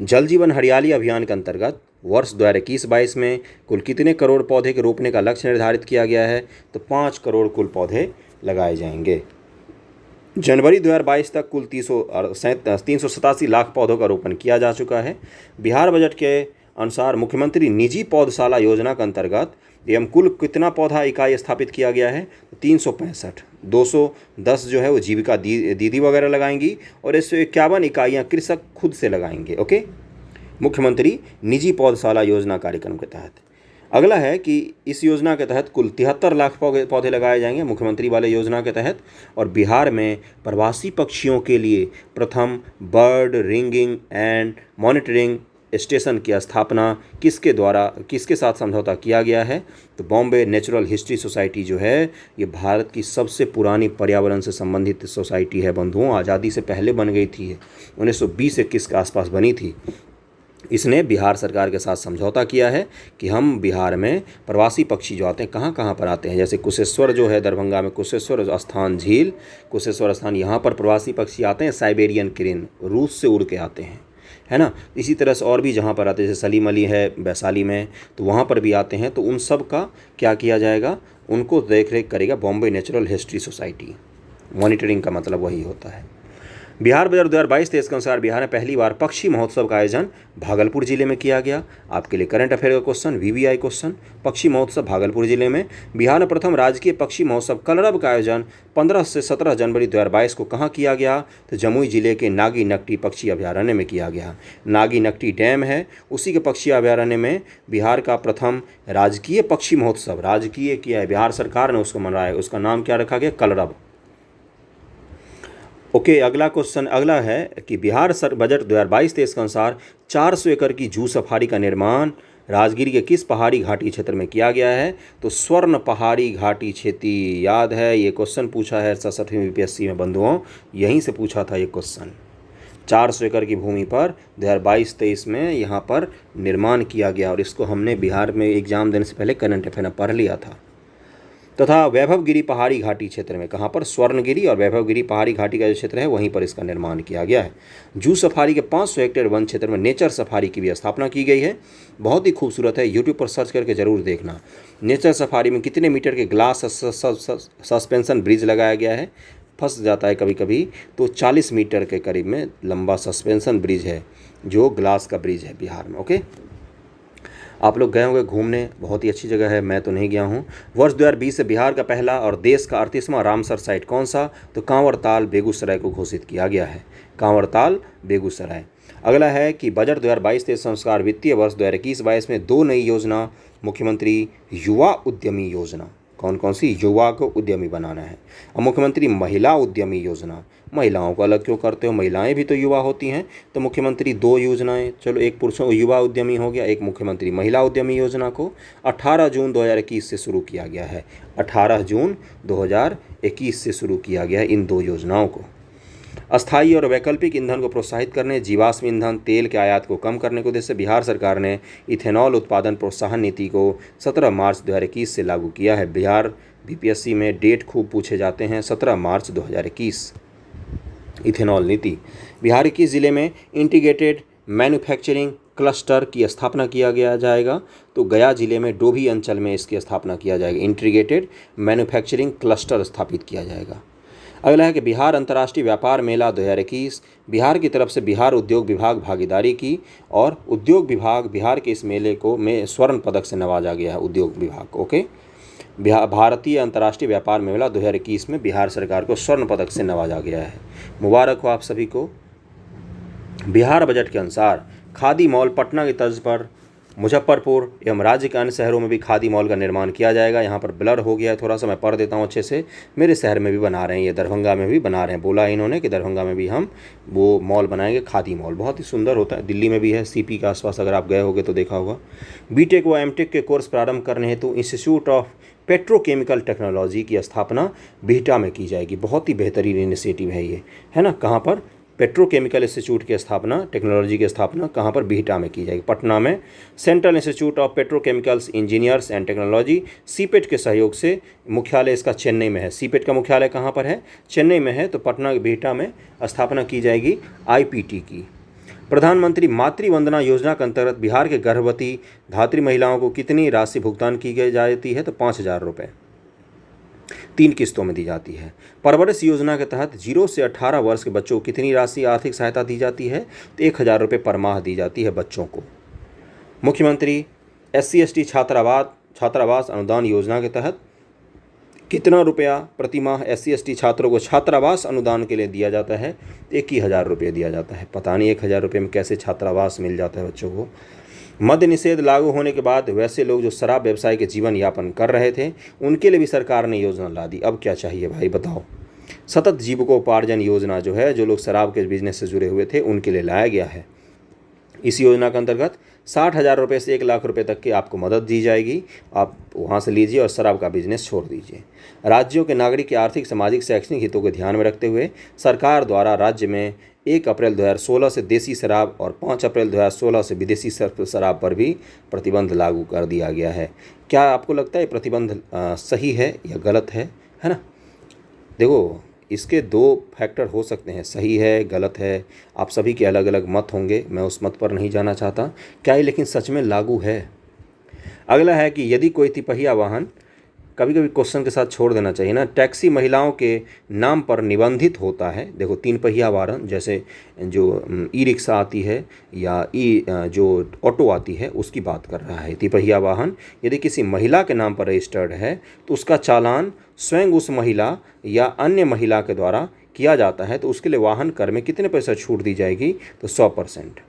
जल जीवन हरियाली अभियान के अंतर्गत वर्ष 2021-22 में कुल कितने करोड़ पौधे के रोपने का लक्ष्य निर्धारित किया गया है? तो 5 करोड़ कुल पौधे लगाए जाएंगे। जनवरी 2022 तक कुल 387 लाख पौधों का रोपण किया जा चुका है। बिहार बजट के अनुसार मुख्यमंत्री निजी पौधशाला योजना के अंतर्गत एवं कुल कितना पौधा इकाई स्थापित किया गया है? 365। 210 जो है वो जीविका दीदी वगैरह लगाएंगी और 151 इकाइयाँ कृषक खुद से लगाएंगे। ओके, मुख्यमंत्री निजी पौधशाला योजना कार्यक्रम के तहत। अगला है कि इस योजना के तहत कुल 73 लाख पौधे लगाए जाएंगे मुख्यमंत्री वाले योजना के तहत। और बिहार में प्रवासी पक्षियों के लिए प्रथम bird ringing and monitoring station की स्थापना किसके साथ समझौता किया गया है? तो बॉम्बे नेचुरल हिस्ट्री सोसाइटी जो है ये भारत की सबसे पुरानी पर्यावरण से संबंधित सोसाइटी है बंधुओं। आज़ादी से पहले बन गई थी, 1920-21 के आसपास बनी थी। इसने बिहार सरकार के साथ समझौता किया है कि हम बिहार में प्रवासी पक्षी जो आते हैं कहाँ कहाँ पर आते हैं, जैसे कुशेश्वर जो है दरभंगा में कुशेश्वर स्थान झील, कुशेश्वर स्थान, यहाँ पर प्रवासी पक्षी आते हैं। साइबेरियन क्रेन रूस से उड़ के आते हैं, है ना। इसी तरह से और भी जहाँ पर आते हैं, जैसे सलीम अली है वैशाली में, तो वहाँ पर भी आते हैं। तो उन सब का क्या किया जाएगा? उनको देख रेख करेगा Bombay natural history society. Monitoring का मतलब वही होता है। बिहार बजट 2022-23 के अनुसार बिहार में पहली बार पक्षी महोत्सव का आयोजन भागलपुर जिले में किया गया। आपके लिए करंट अफेयर का क्वेश्चन, वीवीआई क्वेश्चन। पक्षी महोत्सव भागलपुर जिले में। बिहार में प्रथम राजकीय पक्षी महोत्सव कलरव का आयोजन 15 से 17 जनवरी 2022 को कहाँ किया गया? तो जमुई जिले के नागी नकटी पक्षी अभ्यारण्य में किया गया। नागी नकटी डैम है, उसी के पक्षी अभ्यारण्य में बिहार का प्रथम राजकीय पक्षी महोत्सव, राजकीय किया है बिहार सरकार ने, उसको मनाया। उसका नाम क्या रखा गया? कलरव। ओके, अगला क्वेश्चन अगला है कि बिहार बजट 2022-23 के अनुसार 400 एकड़ की जू सफारी का निर्माण राजगिरी के किस पहाड़ी घाटी क्षेत्र में किया गया है? तो स्वर्ण पहाड़ी घाटी क्षेत्र। याद है ये क्वेश्चन पूछा है 67वीं यूपीएससी में बंधुओं, यहीं से पूछा था ये क्वेश्चन। 400 एकड़ की भूमि पर 2022-23 में यहाँ पर निर्माण किया गया और इसको हमने बिहार में एग्जाम देने से पहले करंट अफेयर में पढ़ लिया था। तथा वैभवगिरी पहाड़ी घाटी क्षेत्र में, कहाँ पर? स्वर्णगिरी और वैभवगिरी पहाड़ी घाटी का जो क्षेत्र है वहीं पर इसका निर्माण किया गया है। जू सफारी के 500 हेक्टेयर वन क्षेत्र में नेचर सफारी की भी स्थापना की गई है। बहुत ही खूबसूरत है, यूट्यूब पर सर्च करके ज़रूर देखना। नेचर सफारी में कितने मीटर के ग्लास सस्पेंशन ब्रिज लगाया गया है? फंस जाता है कभी कभी, तो 40 मीटर के करीब में लंबा सस्पेंशन ब्रिज है जो ग्लास का ब्रिज है बिहार में। ओके, आप लोग गए होंगे घूमने, बहुत ही अच्छी जगह है, मैं तो नहीं गया हूँ। वर्ष 2020 से बिहार का पहला और देश का 38वां रामसर साइट कौन सा? तो कांवरताल बेगूसराय को घोषित किया गया है। कांवरताल बेगूसराय। अगला है कि बजट 2022-23 संस्कार वित्तीय वर्ष 2021-22 में 2 नई योजना मुख्यमंत्री युवा उद्यमी योजना। कौन कौन सी? युवा को उद्यमी बनाना है। और मुख्यमंत्री महिला उद्यमी योजना, महिलाओं को अलग क्यों करते हो? महिलाएं भी तो युवा होती हैं। तो मुख्यमंत्री 2 योजनाएं, चलो एक पुरुषों युवा उद्यमी हो गया, एक मुख्यमंत्री महिला उद्यमी योजना को 18 जून 2021 से शुरू किया गया है। 18 जून 2021 से शुरू किया गया है इन 2 योजनाओं को। अस्थायी और वैकल्पिक ईंधन को प्रोत्साहित करने, जीवाश्म ईंधन तेल के आयात को कम करने के उद्देश्य से बिहार सरकार ने इथेनॉल उत्पादन प्रोत्साहन नीति को 17 मार्च 2021 से लागू किया है। बिहार बीपीएससी में डेट खूब पूछे जाते हैं, 17 मार्च 2021। इथेनॉल नीति। बिहार के किस जिले में इंटीग्रेटेड मैन्युफैक्चरिंग क्लस्टर की स्थापना किया गया जाएगा। तो गया जिले में डोभी अंचल में इसकी स्थापना किया जाएगा, इंटीग्रेटेड मैन्युफैक्चरिंग क्लस्टर स्थापित किया जाएगा। अगला है कि बिहार अंतर्राष्ट्रीय व्यापार मेला 2021, बिहार की तरफ से बिहार उद्योग विभाग भागीदारी की और उद्योग विभाग बिहार के इस मेले को में स्वर्ण पदक से नवाजा गया है उद्योग विभाग को। ओके, भारतीय अंतर्राष्ट्रीय व्यापार मेला 2021 में बिहार सरकार को स्वर्ण पदक से नवाजा गया है। मुबारक हो आप सभी को। बिहार बजट के अनुसार खादी मॉल पटना की तर्ज पर मुजफ्फरपुर एवं राज्य के अन्य शहरों में भी खादी मॉल का निर्माण किया जाएगा। यहाँ पर ब्लर हो गया है थोड़ा सा, मैं पढ़ देता हूँ अच्छे से। मेरे शहर में भी बना रहे हैं, ये दरभंगा में भी बना रहे हैं। बोला इन्होंने कि दरभंगा में भी हम वो मॉल बनाएंगे, खादी मॉल, बहुत ही सुंदर होता है। दिल्ली में भी है, सीपी के आसपास अगर आप गए होगे तो देखा होगा। बीटेक व एमटेक के कोर्स प्रारंभ करने हेतु इंस्टीट्यूट ऑफ पेट्रोकेमिकल टेक्नोलॉजी की स्थापना बिहटा में की जाएगी। बहुत ही बेहतरीन इनिशिएटिव है ये, है ना। कहाँ पर? पेट्रोकेमिकल इंस्टीट्यूट की स्थापना, टेक्नोलॉजी की स्थापना कहाँ पर? बिहटा में की जाएगी, पटना में। Central institute of petrochemicals engineers and technology CIPET के सहयोग से, मुख्यालय इसका चेन्नई में है। सीपेट का मुख्यालय कहाँ पर है? चेन्नई में है। तो पटना के बिहटा में स्थापना की जाएगी आईपीटी की। प्रधानमंत्री मातृ वंदना योजना के अंतर्गत बिहार के गर्भवती धात्री महिलाओं को कितनी राशि भुगतान की जाती है? तो 5,000 रुपये 3 किस्तों में दी जाती है। परवरिश योजना के तहत 0 से 18 वर्ष के बच्चों को कितनी राशि आर्थिक सहायता दी जाती है? तो 1,000 रुपये पर माह दी जाती है बच्चों को। मुख्यमंत्री SC/ST छात्रावास अनुदान योजना के तहत कितना रुपया प्रति माह SC/ST छात्रों को छात्रावास अनुदान के लिए दिया जाता है? 21,000 रुपये दिया जाता है। पता नहीं 1,000 रुपये में कैसे छात्रावास मिल जाता है बच्चों को। मद्य निषेध लागू होने के बाद वैसे लोग जो शराब व्यवसाय के जीवन यापन कर रहे थे, उनके लिए भी सरकार ने योजना ला दी। अब क्या चाहिए भाई बताओ। सतत जीविकोपार्जन योजना जो है, जो लोग शराब के बिजनेस से जुड़े हुए थे उनके लिए लाया गया है। इस योजना के अंतर्गत 60,000 रुपये से 1 लाख रुपये तक की आपको मदद दी जाएगी। आप वहाँ से लीजिए और शराब का बिजनेस छोड़ दीजिए। राज्यों के नागरिक के आर्थिक, सामाजिक, शैक्षणिक हितों को ध्यान में रखते हुए सरकार द्वारा राज्य में 1 अप्रैल 2016 से देसी शराब और 5 अप्रैल 2016 से विदेशी शराब पर भी प्रतिबंध लागू कर दिया गया है। क्या आपको लगता है ये प्रतिबंध सही है या गलत है ना? देखो, इसके 2 फैक्टर हो सकते हैं, सही है, गलत है। आप सभी के अलग अलग मत होंगे, मैं उस मत पर नहीं जाना चाहता। क्या ये लेकिन सच में लागू है? अगला है कि यदि कोई तिपहिया वाहन, कभी कभी क्वेश्चन के साथ छोड़ देना चाहिए ना, टैक्सी महिलाओं के नाम पर निबंधित होता है। देखो, 3 पहिया वाहन जैसे जो ई रिक्शा आती है या जो ऑटो आती है उसकी बात कर रहा है। तिपहिया वाहन यदि किसी महिला के नाम पर रजिस्टर्ड है तो उसका चालान स्वयं उस महिला या अन्य महिला के द्वारा किया जाता है। तो उसके लिए वाहन कर में कितने पैसा छूट दी जाएगी? तो 100%।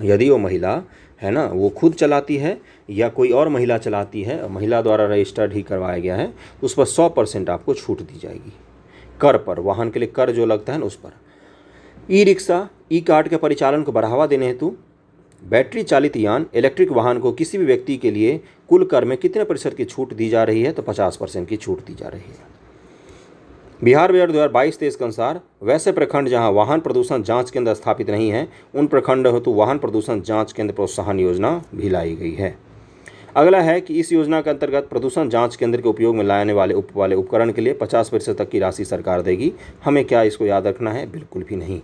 यदि वो महिला है ना, वो खुद चलाती है या कोई और महिला चलाती है, महिला द्वारा रजिस्टर्ड ही करवाया गया है, तो उस पर 100% आपको छूट दी जाएगी कर पर। वाहन के लिए कर जो लगता है ना उस पर। ई रिक्शा, ई कार्ट के परिचालन को बढ़ावा देने हेतु बैटरी चालित यान, इलेक्ट्रिक वाहन को किसी भी व्यक्ति के लिए कुल कर में कितने प्रतिशत की छूट दी जा रही है? तो 50% की छूट दी जा रही है। बिहार बजट 2022-23 के अनुसार वैसे प्रखंड जहां वाहन प्रदूषण जांच केंद्र स्थापित नहीं है, उन प्रखंड हेतु वाहन प्रदूषण जांच केंद्र प्रोत्साहन योजना भी लाई गई है। अगला है कि इस योजना के अंतर्गत प्रदूषण जांच केंद्र के उपयोग में लाने वाले उपकरण के लिए 50% तक की राशि सरकार देगी। हमें क्या इसको याद रखना है? बिल्कुल भी नहीं।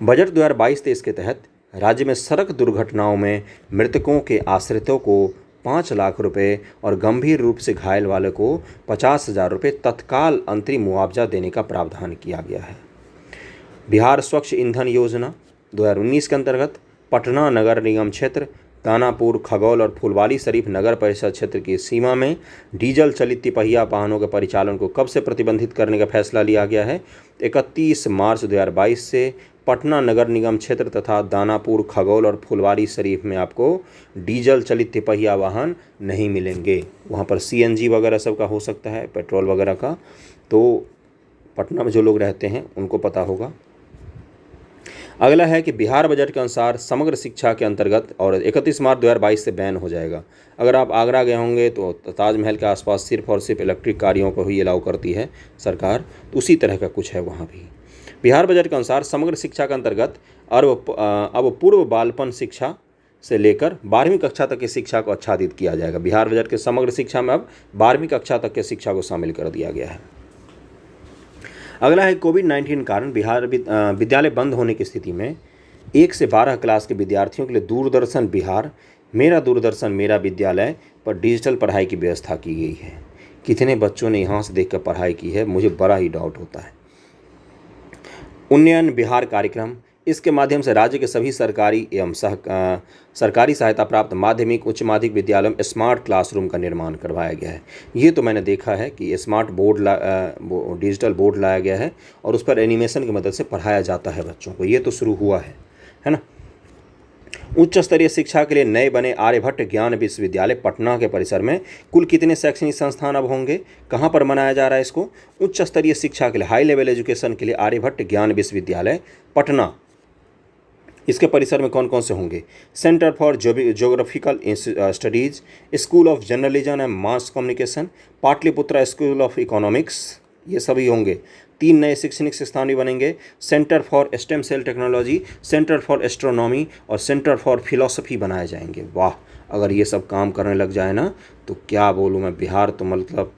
बजट 2022-23 के तहत राज्य में सड़क दुर्घटनाओं में मृतकों के आश्रितों को 5 लाख रुपए और गंभीर रूप से घायल वाले को 50,000 रुपये तत्काल अंतरिम मुआवजा देने का प्रावधान किया गया है। बिहार स्वच्छ ईंधन योजना 2019 के अंतर्गत पटना नगर निगम क्षेत्र, दानापुर, खगौल और फुलवारी शरीफ नगर परिषद क्षेत्र की सीमा में डीजल चलित तिपहिया वाहनों के परिचालन को कब से प्रतिबंधित करने का फैसला लिया गया है? 31 मार्च 2022 से पटना नगर निगम क्षेत्र तथा दानापुर, खगौल और फुलवारी शरीफ में आपको डीजल चलित तिपहिया वाहन नहीं मिलेंगे। वहाँ पर CNG वगैरह सब का हो सकता है, पेट्रोल वगैरह का। तो पटना में जो लोग रहते हैं उनको पता होगा। अगला है कि बिहार बजट के अनुसार समग्र शिक्षा के अंतर्गत और 31 मार्च 2022 से बैन हो जाएगा। अगर आप आगरा गए होंगे तो ताजमहल के आसपास सिर्फ और सिर्फ इलेक्ट्रिक गाड़ियों को ही अलाउ करती है सरकार, तो उसी तरह का कुछ है वहाँ भी। बिहार बजट के अनुसार समग्र शिक्षा के अंतर्गत अब पूर्व बालपन शिक्षा से लेकर 12वीं कक्षा तक की शिक्षा को आच्छादित किया जाएगा। बिहार बजट के समग्र शिक्षा में अब 12वीं कक्षा तक की शिक्षा को शामिल कर दिया गया है। अगला है कोविड-19 कारण बिहार विद्यालय बंद होने की स्थिति में 1 से 12 क्लास के विद्यार्थियों के लिए दूरदर्शन बिहार मेरा दूरदर्शन मेरा विद्यालय पर डिजिटल पढ़ाई की व्यवस्था की गई है। कितने बच्चों ने यहाँ से देखकर पढ़ाई की है, मुझे बड़ा ही डाउट होता है। उन्नयन बिहार कार्यक्रम, इसके माध्यम से राज्य के सभी सरकारी एवं सरकारी सहायता प्राप्त माध्यमिक उच्च माध्यमिक विद्यालयों में स्मार्ट क्लासरूम का निर्माण करवाया गया है। ये तो मैंने देखा है कि स्मार्ट बोर्ड डिजिटल बोर्ड लाया गया है और उस पर एनिमेशन की मदद से पढ़ाया जाता है बच्चों को। ये तो शुरू हुआ है ना। उच्च स्तरीय शिक्षा के लिए नए बने आर्यभट्ट ज्ञान विश्वविद्यालय पटना के परिसर में कुल कितने शैक्षणिक संस्थान अब होंगे, कहाँ पर बनाया जा रहा है इसको? उच्च स्तरीय शिक्षा के लिए हाई लेवल एजुकेशन के लिए आर्यभट्ट ज्ञान विश्वविद्यालय पटना, इसके परिसर में कौन कौन से होंगे? Centre for geographical studies, school of journalism and mass communication, Pataliputra school of economics, ये सभी होंगे। 3 नए शैक्षणिक संस्थान भी बनेंगे, centre for stem cell technology, centre for astronomy और सेंटर फॉर फिलॉसफी बनाए जाएंगे। वाह, अगर ये सब काम करने लग जाए ना तो क्या बोलूँ मैं, बिहार तो मतलब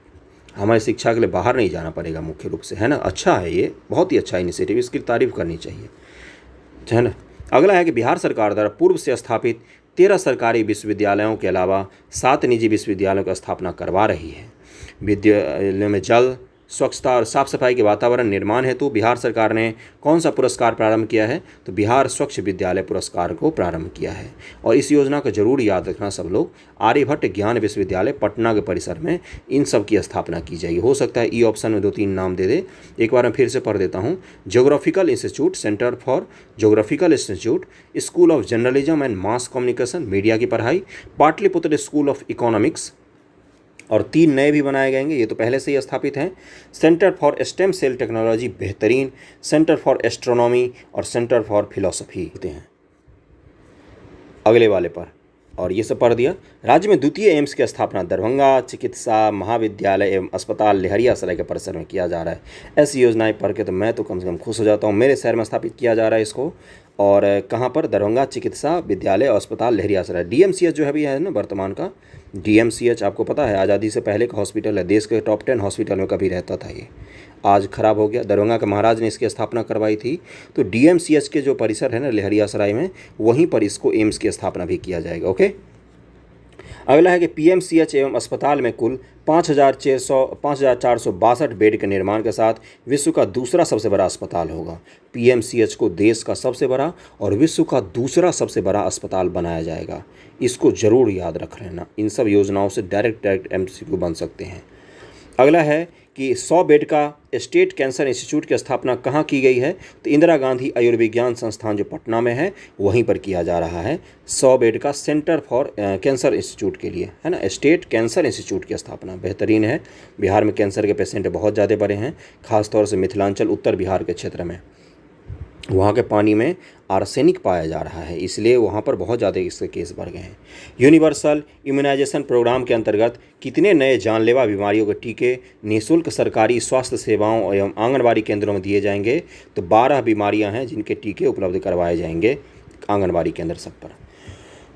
हमारी शिक्षा के लिए बाहर नहीं जाना पड़ेगा मुख्य रूप से, है ना। अच्छा है, ये बहुत ही अच्छा इनिशिएटिव, इसकी तारीफ करनी चाहिए, है ना। अगला है कि बिहार सरकार द्वारा पूर्व से स्थापित 13 सरकारी विश्वविद्यालयों के अलावा 7 निजी विश्वविद्यालयों की स्थापना करवा रही है। विद्यालयों में जल, स्वच्छता और साफ सफाई के वातावरण निर्माण हेतु बिहार सरकार ने कौन सा पुरस्कार प्रारंभ किया है? तो बिहार स्वच्छ विद्यालय पुरस्कार को प्रारंभ किया है। और इस योजना को जरूर याद रखना सब लोग, आर्यभट्ट ज्ञान विश्वविद्यालय पटना के परिसर में इन सब की स्थापना की जाएगी। हो सकता है ई ऑप्शन में 2-3 नाम दे दे, एक बार मैं फिर से पढ़ देता हूँ। Geographical institute, centre for geographical institute, school of journalism and mass communication, media की पढ़ाई, पाटलिपुत्र स्कूल ऑफ इकोनॉमिक्स, और 3 नए भी बनाए जाएंगे, ये तो पहले से ही स्थापित हैं। Centre for stem cell technology बेहतरीन, सेंटर फॉर एस्ट्रोनॉमी और सेंटर फॉर फिलॉसफी होते हैं अगले वाले पर। और ये सब पढ़ दिया। राज्य में द्वितीय एम्स की स्थापना दरभंगा चिकित्सा महाविद्यालय एवं अस्पताल लहरियासराय के परिसर में किया जा रहा है। ऐसी योजनाएं पढ़ के तो मैं तो कम से कम खुश हो जाता हूँ। मेरे शहर में स्थापित किया जा रहा है इसको, और कहाँ पर? दरभंगा चिकित्सा विद्यालय और अस्पताल लहरियासराय। डीएमसीएच जो है भी है ना वर्तमान का, डीएमसीएच आपको पता है आज़ादी से पहले का हॉस्पिटल है, देश के टॉप 10 हॉस्पिटल में कभी रहता था ये, आज खराब हो गया। दरभंगा के महाराज ने इसकी स्थापना करवाई थी। तो डीएमसीएच के जो परिसर है ना लहरियासराय में, वहीं पर इसको एम्स की स्थापना भी किया जाएगा। ओके, अगला है कि पीएमसीएच एवं अस्पताल में कुल 5,462 बेड के निर्माण के साथ विश्व का दूसरा सबसे बड़ा अस्पताल होगा। पीएमसीएच को देश का सबसे बड़ा और विश्व का दूसरा सबसे बड़ा अस्पताल बनाया जाएगा। इसको जरूर याद रख लेना, इन सब योजनाओं से डायरेक्ट एमसीक्यू बन सकते हैं। अगला है कि 100 बेड का स्टेट कैंसर इंस्टीट्यूट की स्थापना कहाँ की गई है? तो इंदिरा गांधी आयुर्विज्ञान संस्थान जो पटना में है वहीं पर किया जा रहा है। 100 बेड का सेंटर फॉर कैंसर इंस्टीट्यूट के लिए, है ना, स्टेट कैंसर इंस्टीट्यूट की स्थापना बेहतरीन है। बिहार में कैंसर के पेशेंट बहुत ज़्यादा बढ़े हैं, खासतौर से मिथिलांचल उत्तर बिहार के क्षेत्र में। वहाँ के पानी में आर्सेनिक पाया जा रहा है, इसलिए वहाँ पर बहुत ज़्यादा इसके केस बढ़ गए हैं। यूनिवर्सल इम्यूनाइजेशन प्रोग्राम के अंतर्गत कितने नए जानलेवा बीमारियों के टीके निःशुल्क सरकारी स्वास्थ्य सेवाओं एवं आंगनबाड़ी केंद्रों में दिए जाएंगे? तो 12 बीमारियाँ हैं जिनके टीके उपलब्ध करवाए जाएंगे आंगनबाड़ी केंद्र सब पर।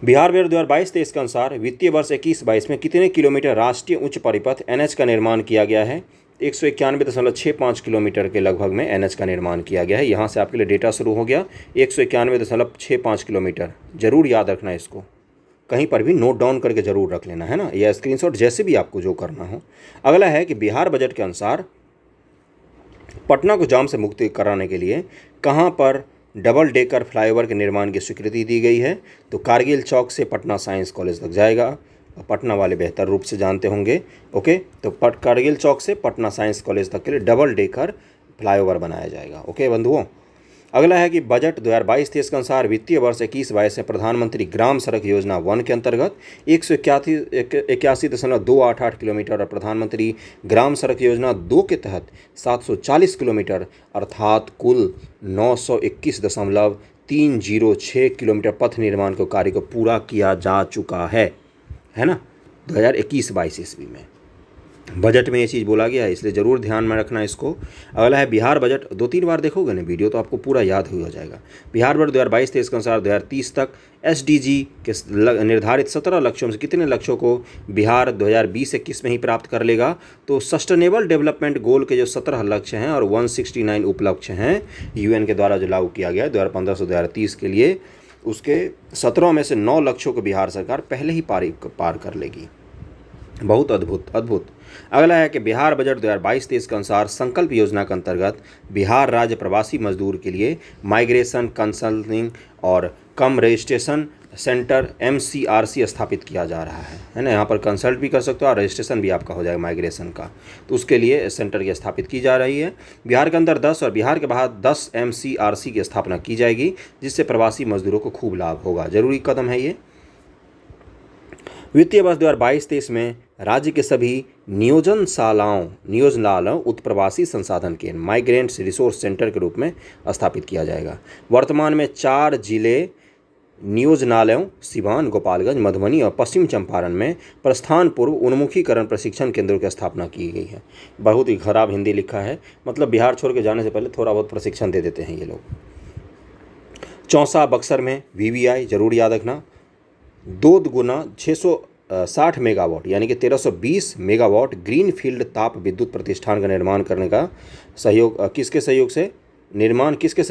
बिहार बजट 2022-23 के अनुसार वित्तीय वर्ष 21-22 में कितने किलोमीटर राष्ट्रीय उच्च परिपथ एनएच का निर्माण किया गया है? 191.65 किलोमीटर के लगभग में एनएच का निर्माण किया गया है। यहाँ से आपके लिए डेटा शुरू हो गया, 191.65 किलोमीटर। जरूर याद रखना इसको, कहीं पर भी नोट डाउन करके जरूर रख लेना, है ना, या स्क्रीनशॉट, जैसे भी आपको जो करना हो। अगला है कि बिहार बजट के अनुसार पटना को जाम से मुक्ति कराने के लिए कहाँ पर डबल डेकर फ्लाईओवर के निर्माण की स्वीकृति दी गई है? तो कारगिल चौक से पटना साइंस कॉलेज तक जाएगा। पटना वाले बेहतर रूप से जानते होंगे। ओके, तो कारगिल चौक से पटना साइंस कॉलेज तक के लिए डबल डेकर फ्लाईओवर बनाया जाएगा। ओके बंधुओं, अगला है कि बजट 2022-23 के अनुसार वित्तीय वर्ष 21-22 में प्रधानमंत्री ग्राम सड़क योजना 1 के अंतर्गत 181.288 किलोमीटर और प्रधानमंत्री ग्राम सड़क योजना 2 के तहत 740 किलोमीटर अर्थात कुल 921.306 किलोमीटर पथ निर्माण के कार्य को पूरा किया जा चुका है ना, 2021-22 ईस्वी में। बजट में ये चीज़ बोला गया है, इसलिए ज़रूर ध्यान में रखना इसको। अगला है बिहार बजट। 2-3 बार देखोगे ना वीडियो तो आपको पूरा याद हो जाएगा। बिहार बजट 2022-23 के अनुसार 2030 तक एसडीजी के निर्धारित 17 लक्ष्यों में से कितने लक्ष्यों को बिहार 2020-21 में ही प्राप्त कर लेगा? तो सस्टेनेबल डेवलपमेंट गोल के जो 17 लक्ष्य हैं और 169 उपलक्ष्य हैं यूएन के द्वारा जो लागू किया गया है 2015 से 2030 के लिए, उसके 17 में से 9 लक्ष्यों को बिहार सरकार पहले ही पार कर लेगी। बहुत अद्भुत अद्भुत। अगला है कि बिहार बजट 2022-23 के अनुसार संकल्प योजना के अंतर्गत बिहार राज्य प्रवासी मजदूर के लिए माइग्रेशन कंसल्टिंग और कम रजिस्ट्रेशन सेंटर MCRC स्थापित किया जा रहा है ना। यहाँ पर कंसल्ट भी कर सकते हो और रजिस्ट्रेशन भी आपका हो जाएगा माइग्रेशन का, तो उसके लिए सेंटर की स्थापित की जा रही है। बिहार के अंदर 10 और बिहार के बाहर 10 MCRC की स्थापना की जाएगी, जिससे प्रवासी मजदूरों को खूब लाभ होगा। जरूरी कदम है ये। वित्तीय वर्ष 2022-23 में राज्य के सभी नियोजनालयों उत्प्रवासी संसाधन केंद्र माइग्रेंट्स रिसोर्स सेंटर के रूप में स्थापित किया जाएगा। वर्तमान में 4 जिले नियोजनालयों सिवान, गोपालगंज, मधुबनी और पश्चिम चंपारण में प्रस्थान पूर्व उन्मुखीकरण प्रशिक्षण केंद्रों की स्थापना की गई है। बहुत ही खराब हिंदी लिखा है, मतलब बिहार छोड़ के जाने से पहले थोड़ा बहुत प्रशिक्षण दे देते हैं ये लोग। चौसा बक्सर में VVI जरूर याद रखना। 2 गुना 660 मेगावाट यानी कि 1320 मेगावाट ग्रीन फील्ड ताप विद्युत प्रतिष्ठान का निर्माण करने का सहयोग किसके सहयोग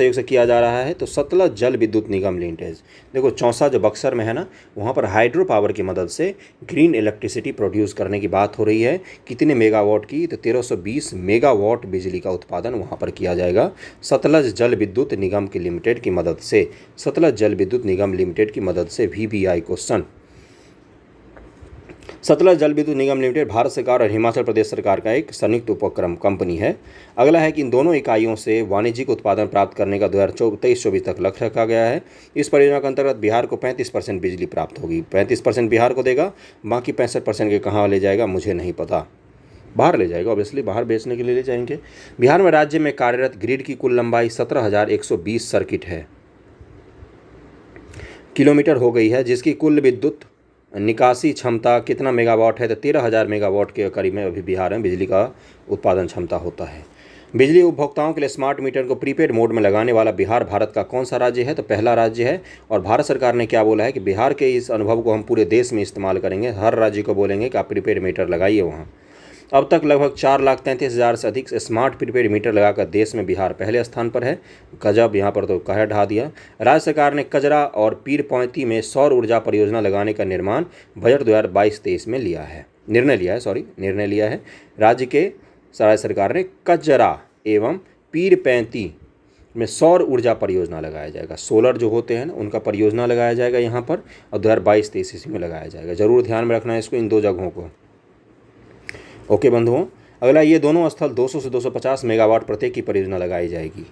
से किया जा रहा है? तो सतलज जल विद्युत निगम लिमिटेड। देखो चौसा जो बक्सर में है ना, वहाँ पर हाइड्रो पावर की मदद से ग्रीन इलेक्ट्रिसिटी प्रोड्यूस करने की बात हो रही है। कितने मेगावाट की? तो 1320 मेगावाट बिजली का उत्पादन वहाँ पर किया जाएगा सतलज जल विद्युत निगम की लिमिटेड की मदद से। सतलज जल विद्युत निगम लिमिटेड की मदद से VVI क्वेश्चन। सतलज जल विद्युत निगम लिमिटेड भारत सरकार और हिमाचल प्रदेश सरकार का एक संयुक्त उपक्रम कंपनी है। अगला है कि इन दोनों इकाइयों से वाणिज्यिक उत्पादन प्राप्त करने का 2023-24 तक लक्ष्य रखा गया है। इस परियोजना के अंतर्गत बिहार को 35% बिजली प्राप्त होगी। 35% बिहार को देगा, बाकी 65% के कहाँ ले जाएगा मुझे नहीं पता। बाहर ले जाएगा, ऑब्वियसली बाहर बेचने के लिए ले जाएंगे। बिहार में राज्य में कार्यरत ग्रिड की कुल लंबाई 17,120 सर्किट है किलोमीटर हो गई है, जिसकी कुल विद्युत निकासी क्षमता कितना मेगावाट है? तो 13,000 मेगावाट के करीब में अभी बिहार में बिजली का उत्पादन क्षमता होता है। बिजली उपभोक्ताओं के लिए स्मार्ट मीटर को प्रीपेड मोड में लगाने वाला बिहार भारत का कौन सा राज्य है? तो पहला राज्य है। और भारत सरकार ने क्या बोला है कि बिहार के इस अनुभव को हम पूरे देश में इस्तेमाल करेंगे। हर राज्य को बोलेंगे कि आप प्रीपेड मीटर लगाइए वहाँ। अब तक लगभग 4,33,000 से अधिक स्मार्ट प्रीपेड मीटर लगाकर देश में बिहार पहले स्थान पर है। गजब, यहाँ पर तो कहर ढा दिया। राज्य सरकार ने कजरा और पीर पैंती में सौर ऊर्जा परियोजना लगाने का निर्णय 2022-23 में निर्णय लिया है। राज्य सरकार ने कजरा एवं पीर पैंती में सौर ऊर्जा परियोजना लगाया जाएगा। सोलर जो होते हैं ना, उनका परियोजना लगाया जाएगा यहाँ पर, और 2022-23 में लगाया जाएगा। जरूर ध्यान में रखना है इसको, इन 2 जगहों को। ओके बंधुओं, अगला ये दोनों स्थल 200 से 250 मेगावाट प्रत्येक की परियोजना लगाई जाएगी।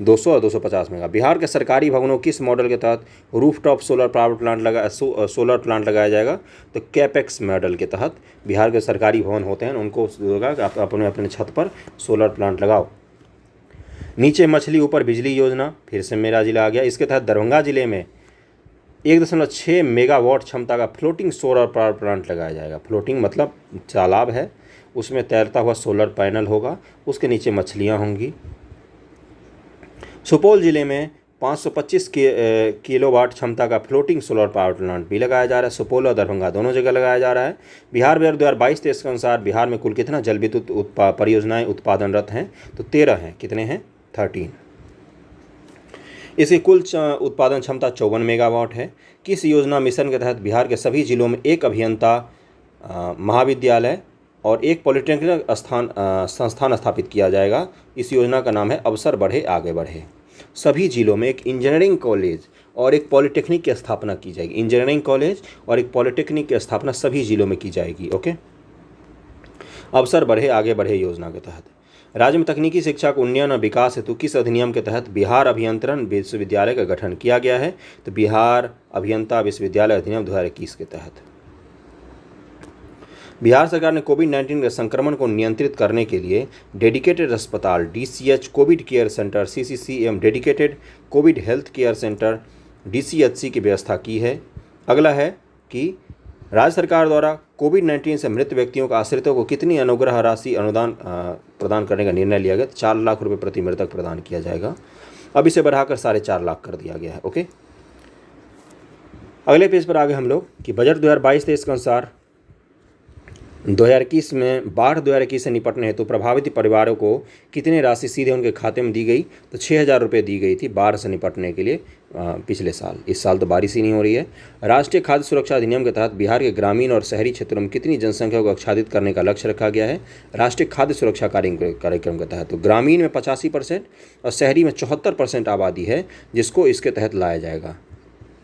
200 और 250 मेगा। बिहार के सरकारी भवनों किस मॉडल के तहत रूफटॉप सोलर प्लांट लगाया जाएगा? तो कैपेक्स मॉडल के तहत बिहार के सरकारी भवन होते हैं उनको आप अपने छत पर सोलर प्लांट लगाओ। नीचे मछली ऊपर बिजली योजना, फिर से मेरा जिला आ गया। इसके तहत दरभंगा जिले में 1.6 मेगावाट क्षमता का फ्लोटिंग सोलर पावर प्लांट लगाया जाएगा। फ्लोटिंग मतलब तालाब है, उसमें तैरता हुआ सोलर पैनल होगा, उसके नीचे मछलियां होंगी। सुपौल जिले में 525 किलोवाट क्षमता का फ्लोटिंग सोलर पावर प्लांट भी लगाया जा रहा है। सुपौल और दरभंगा दोनों जगह लगाया जा रहा है। बिहार बजट 2022-23 के अनुसार बिहार में कुल कितना जल विद्युत परियोजनाएं उत्पादनरत हैं? तो 13 हैं। कितने हैं? 13। इसकी कुल उत्पादन क्षमता 54 मेगावाट है। किस योजना मिशन के तहत बिहार के सभी जिलों में एक अभियंता महाविद्यालय और एक पॉलिटेक्निक संस्थान स्थापित किया जाएगा? इस योजना का नाम है अवसर बढ़े आगे बढ़े। सभी जिलों में एक इंजीनियरिंग कॉलेज और एक पॉलिटेक्निक की स्थापना की जाएगी। इंजीनियरिंग कॉलेज और एक पॉलिटेक्निक की स्थापना सभी जिलों में की जाएगी। ओके, अवसर बढ़े आगे बढ़े योजना के तहत राज्य में तकनीकी शिक्षा को उन्नयन और विकास हेतु किस अधिनियम के तहत बिहार अभियंत्रण विश्वविद्यालय का गठन किया गया है? तो बिहार अभियंता विश्वविद्यालय अधिनियम 2021 के तहत। बिहार सरकार ने कोविड-19 के संक्रमण को नियंत्रित करने के लिए डेडिकेटेड अस्पताल DCH Covid care centre CCC एवं dedicated Covid health care centre DCHC की व्यवस्था की है। अगला है कि राज्य सरकार द्वारा कोविड-19 से मृत व्यक्तियों के आश्रितों को कितनी अनुग्रह राशि अनुदान प्रदान करने का निर्णय लिया गया? 4 लाख रुपये प्रति मृतक प्रदान किया जाएगा। अब इसे बढ़ाकर 4.5 लाख कर दिया गया है। ओके, अगले पेज पर आगे हम लोग कि बजट 2022-23 के अनुसार 2021 में बाढ़ 2021 से निपटने हेतु प्रभावित परिवारों को कितनी राशि सीधे उनके खाते में दी गई? तो 6,000 रुपये दी गई थी बाढ़ से निपटने के लिए पिछले साल। इस साल तो बारिश ही नहीं हो रही है। राष्ट्रीय खाद्य सुरक्षा अधिनियम के तहत बिहार के ग्रामीण और शहरी क्षेत्रों में कितनी जनसंख्या को आच्छादित करने का लक्ष्य रखा गया है? राष्ट्रीय खाद्य सुरक्षा कार्यक्रम के तहत तो ग्रामीण में 85% और शहरी में 74% आबादी है जिसको इसके तहत लाया जाएगा।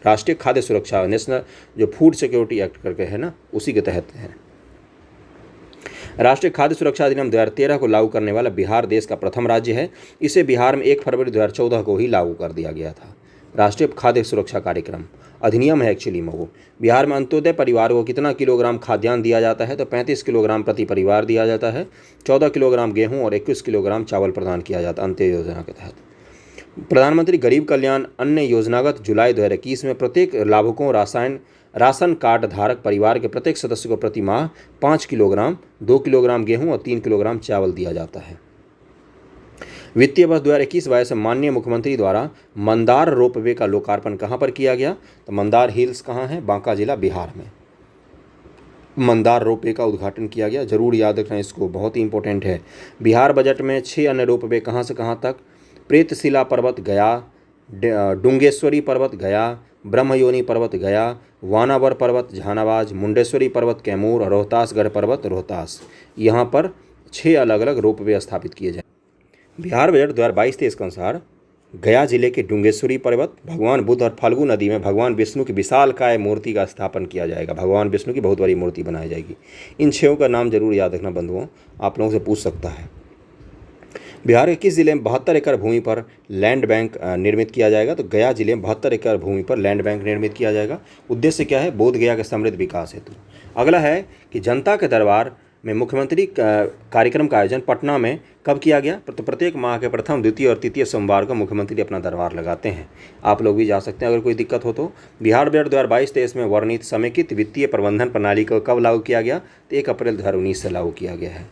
राष्ट्रीय खाद्य सुरक्षा नेशनल जो फूड सिक्योरिटी एक्ट करके है ना, उसी के तहत है। राष्ट्रीय खाद्य सुरक्षा अधिनियम 2013 को लागू करने वाला बिहार देश का प्रथम राज्य है। इसे बिहार में 1 फरवरी 2014 को ही लागू कर दिया गया था। राष्ट्रीय खाद्य सुरक्षा कार्यक्रम अधिनियम है एक्चुअली में वो। बिहार में अंत्योदय परिवार को कितना किलोग्राम खाद्यान्न दिया जाता है? तो 35 किलोग्राम प्रति परिवार दिया जाता है। 14 किलोग्राम गेहूँ और 21 किलोग्राम चावल प्रदान किया जाता है अंत्योदय योजना के तहत। प्रधानमंत्री गरीब कल्याण अन्न योजनागत जुलाई 2021 में प्रत्येक लाभुकों राशन कार्ड धारक परिवार के प्रत्येक सदस्य को प्रति माह 5 किलोग्राम, 2 किलोग्राम गेहूं और 3 किलोग्राम चावल दिया जाता है। वित्तीय वर्ष 2021-22 से माननीय मुख्यमंत्री द्वारा मंदार रोपवे का लोकार्पण कहाँ पर किया गया? तो मंदार हिल्स कहाँ है? बांका जिला बिहार में मंदार रोपवे का उद्घाटन किया गया। जरूर याद रखना इसको, बहुत ही इंपॉर्टेंट है। बिहार बजट में 6 अन्य रोपवे कहाँ से कहाँ तक? प्रेतशिला पर्वत गया, डुंगेश्वरी पर्वत गया, ब्रह्मयोनी पर्वत गया, वानावर पर्वत जहानाबाद, मुंडेश्वरी पर्वत कैमूर और रोहतासगढ़ पर्वत रोहतास। यहाँ पर 6 अलग अलग रोपवे स्थापित किए जाए। बिहार बजट 2022-23 के अनुसार गया जिले के डुंगेश्वरी पर्वत, भगवान बुद्ध और फल्गु नदी में भगवान विष्णु की विशालकाय मूर्ति का स्थापन किया जाएगा। भगवान विष्णु की बहुत बड़ी मूर्ति बनाई जाएगी। इन 6 का नाम जरूर याद रखना बंधुओं, आप लोगों से पूछ सकता है। बिहार के किस जिले में 72 एकड़ भूमि पर लैंड बैंक निर्मित किया जाएगा? तो गया जिले में 72 एकड़ भूमि पर लैंड बैंक निर्मित किया जाएगा। उद्देश्य क्या है? बोध गया के समृद्ध विकास हेतु। अगला है कि जनता के दरबार में मुख्यमंत्री कार्यक्रम का आयोजन पटना में कब किया गया? तो प्रत्येक माह के प्रथम, द्वितीय और तृतीय सोमवार को मुख्यमंत्री अपना दरबार लगाते हैं। आप लोग भी जा सकते हैं अगर कोई दिक्कत हो तो। बिहार बजट 2022-23 में वर्णित समेकित वित्तीय प्रबंधन प्रणाली को कब लागू किया गया? तो 1 अप्रैल 2019 से लागू किया गया है।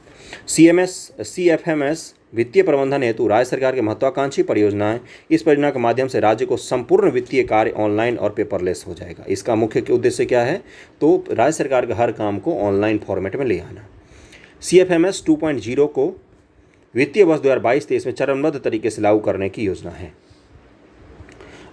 CFMS वित्तीय प्रबंधन हेतु राज्य सरकार के महत्वाकांक्षी परियोजनाएं। इस परियोजना के माध्यम से राज्य को संपूर्ण वित्तीय कार्य ऑनलाइन और पेपरलेस हो जाएगा। इसका मुख्य उद्देश्य क्या है? तो राज्य सरकार के हर काम को ऑनलाइन फॉर्मेट में ले आना। CFMS 2.0 को वित्तीय वर्ष 2022-23 में चरणबद्ध तरीके से लागू करने की योजना है।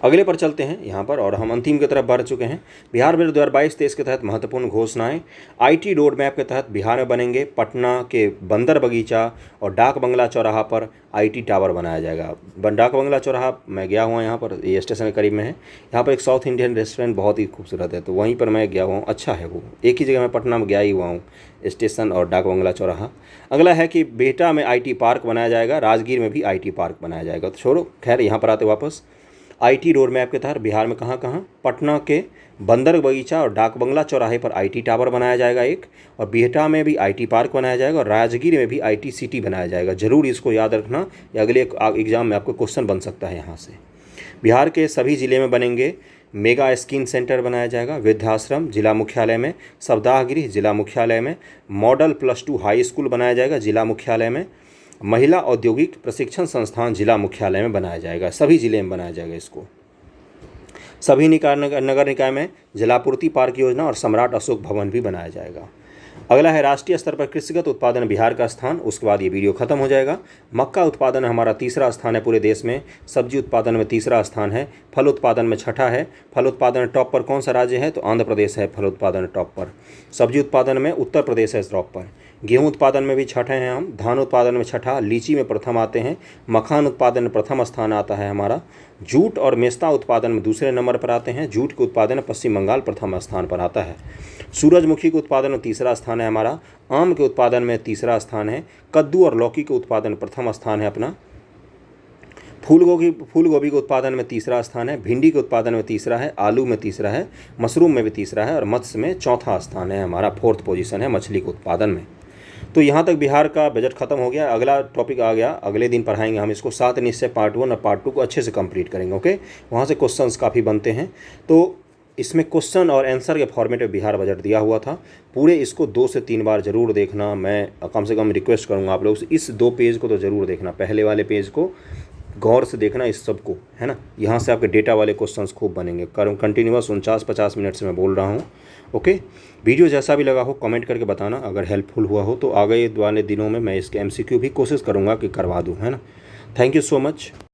अगले पर चलते हैं यहाँ पर, और हम अंतिम की तरफ बढ़ चुके हैं। बिहार बजट 2022-23 के तहत महत्वपूर्ण घोषणाएं। IT रोड मैप के तहत बिहार में बनेंगे पटना के बंदर बगीचा और डाक बंगला चौराहा पर IT टावर बनाया जाएगा। डाक बंगला चौराहा मैं गया हुआ, यहाँ पर ये स्टेशन के करीब में है। यहाँ पर एक साउथ इंडियन रेस्टोरेंट बहुत ही खूबसूरत है, तो वहीं पर मैं गया हुआ हूँ। अच्छा है वो, एक ही जगह मैं पटना में गया ही हुआ हूँ, स्टेशन और डाक बंगला चौराहा। अगला है कि बेहटा में IT पार्क बनाया जाएगा, राजगीर में भी IT पार्क बनाया जाएगा। तो छोड़ो, खैर यहाँ पर आते वापस। IT रोड मैप के तहत बिहार में कहाँ कहाँ? पटना के बंदर बगीचा और डाक बंगला चौराहे पर IT टावर बनाया जाएगा एक, और बिहटा में भी IT पार्क बनाया जाएगा, और राजगीर में भी IT सिटी बनाया जाएगा। जरूर इसको याद रखना, या अगले एग्जाम में आपको क्वेश्चन बन सकता है यहाँ से। बिहार के सभी जिले में बनेंगे मेगा स्किन सेंटर बनाया जाएगा। वृद्धाश्रम जिला मुख्यालय में, सप्ताह गृह जिला मुख्यालय में, मॉडल +2 हाई स्कूल बनाया जाएगा जिला मुख्यालय में, महिला औद्योगिक प्रशिक्षण संस्थान जिला मुख्यालय में बनाया जाएगा। सभी जिले में बनाया जाएगा इसको। सभी नगर निकाय में जलापूर्ति पार्क योजना और सम्राट अशोक भवन भी बनाया जाएगा। अगला है राष्ट्रीय स्तर पर कृषिगत उत्पादन बिहार का स्थान। उसके बाद ये वीडियो खत्म हो जाएगा। मक्का उत्पादन हमारा तीसरा स्थान है पूरे देश में। सब्जी उत्पादन में तीसरा स्थान है। फल उत्पादन में छठा है। फल उत्पादन टॉप पर कौन सा राज्य है? तो आंध्र प्रदेश है फल उत्पादन टॉप पर। सब्जी उत्पादन में उत्तर प्रदेश है टॉप पर। गेहूं उत्पादन में भी छठे हैं हम। धान उत्पादन में छठा। लीची में प्रथम आते हैं। मखान उत्पादन में प्रथम स्थान आता है हमारा। जूट और मेस्ता उत्पादन में दूसरे नंबर पर आते हैं। जूट के उत्पादन में पश्चिम बंगाल प्रथम स्थान पर आता है। सूरजमुखी के उत्पादन में तीसरा स्थान है हमारा। आम के उत्पादन में तीसरा स्थान है। कद्दू और लौकी के उत्पादन प्रथम स्थान है अपना। फूल गोभी के उत्पादन में तीसरा स्थान है। भिंडी के उत्पादन में तीसरा है। आलू में तीसरा है। मशरूम में भी तीसरा है। और मत्स्य में चौथा स्थान है हमारा। 4th पोजीशन है मछली के उत्पादन में। तो यहाँ तक बिहार का बजट खत्म हो गया। अगला टॉपिक आ गया, अगले दिन पढ़ाएंगे हम इसको। 7 निश्चय पार्ट 1 और पार्ट 2 को अच्छे से कंप्लीट करेंगे। ओके, वहाँ से क्वेश्चंस काफ़ी बनते हैं। तो इसमें क्वेश्चन और आंसर के फॉर्मेट में बिहार बजट दिया हुआ था। पूरे इसको 2 से 3 बार ज़रूर देखना, मैं कम से कम रिक्वेस्ट करूँगा आप लोग से। इस 2 पेज को तो ज़रूर देखना, पहले वाले पेज को गौर से देखना, इस सब को, है ना। यहाँ से आपके डेटा वाले क्वेश्चंस खूब बनेंगे। कंटिन्यूअस 49-50 मिनट से मैं बोल रहा हूँ। ओके, वीडियो जैसा भी लगा हो कमेंट करके बताना। अगर हेल्पफुल हुआ हो तो आगे वाले दिनों में मैं इसके MCQ भी कोशिश करूँगा कि करवा दूँ, है ना। Thank you so much.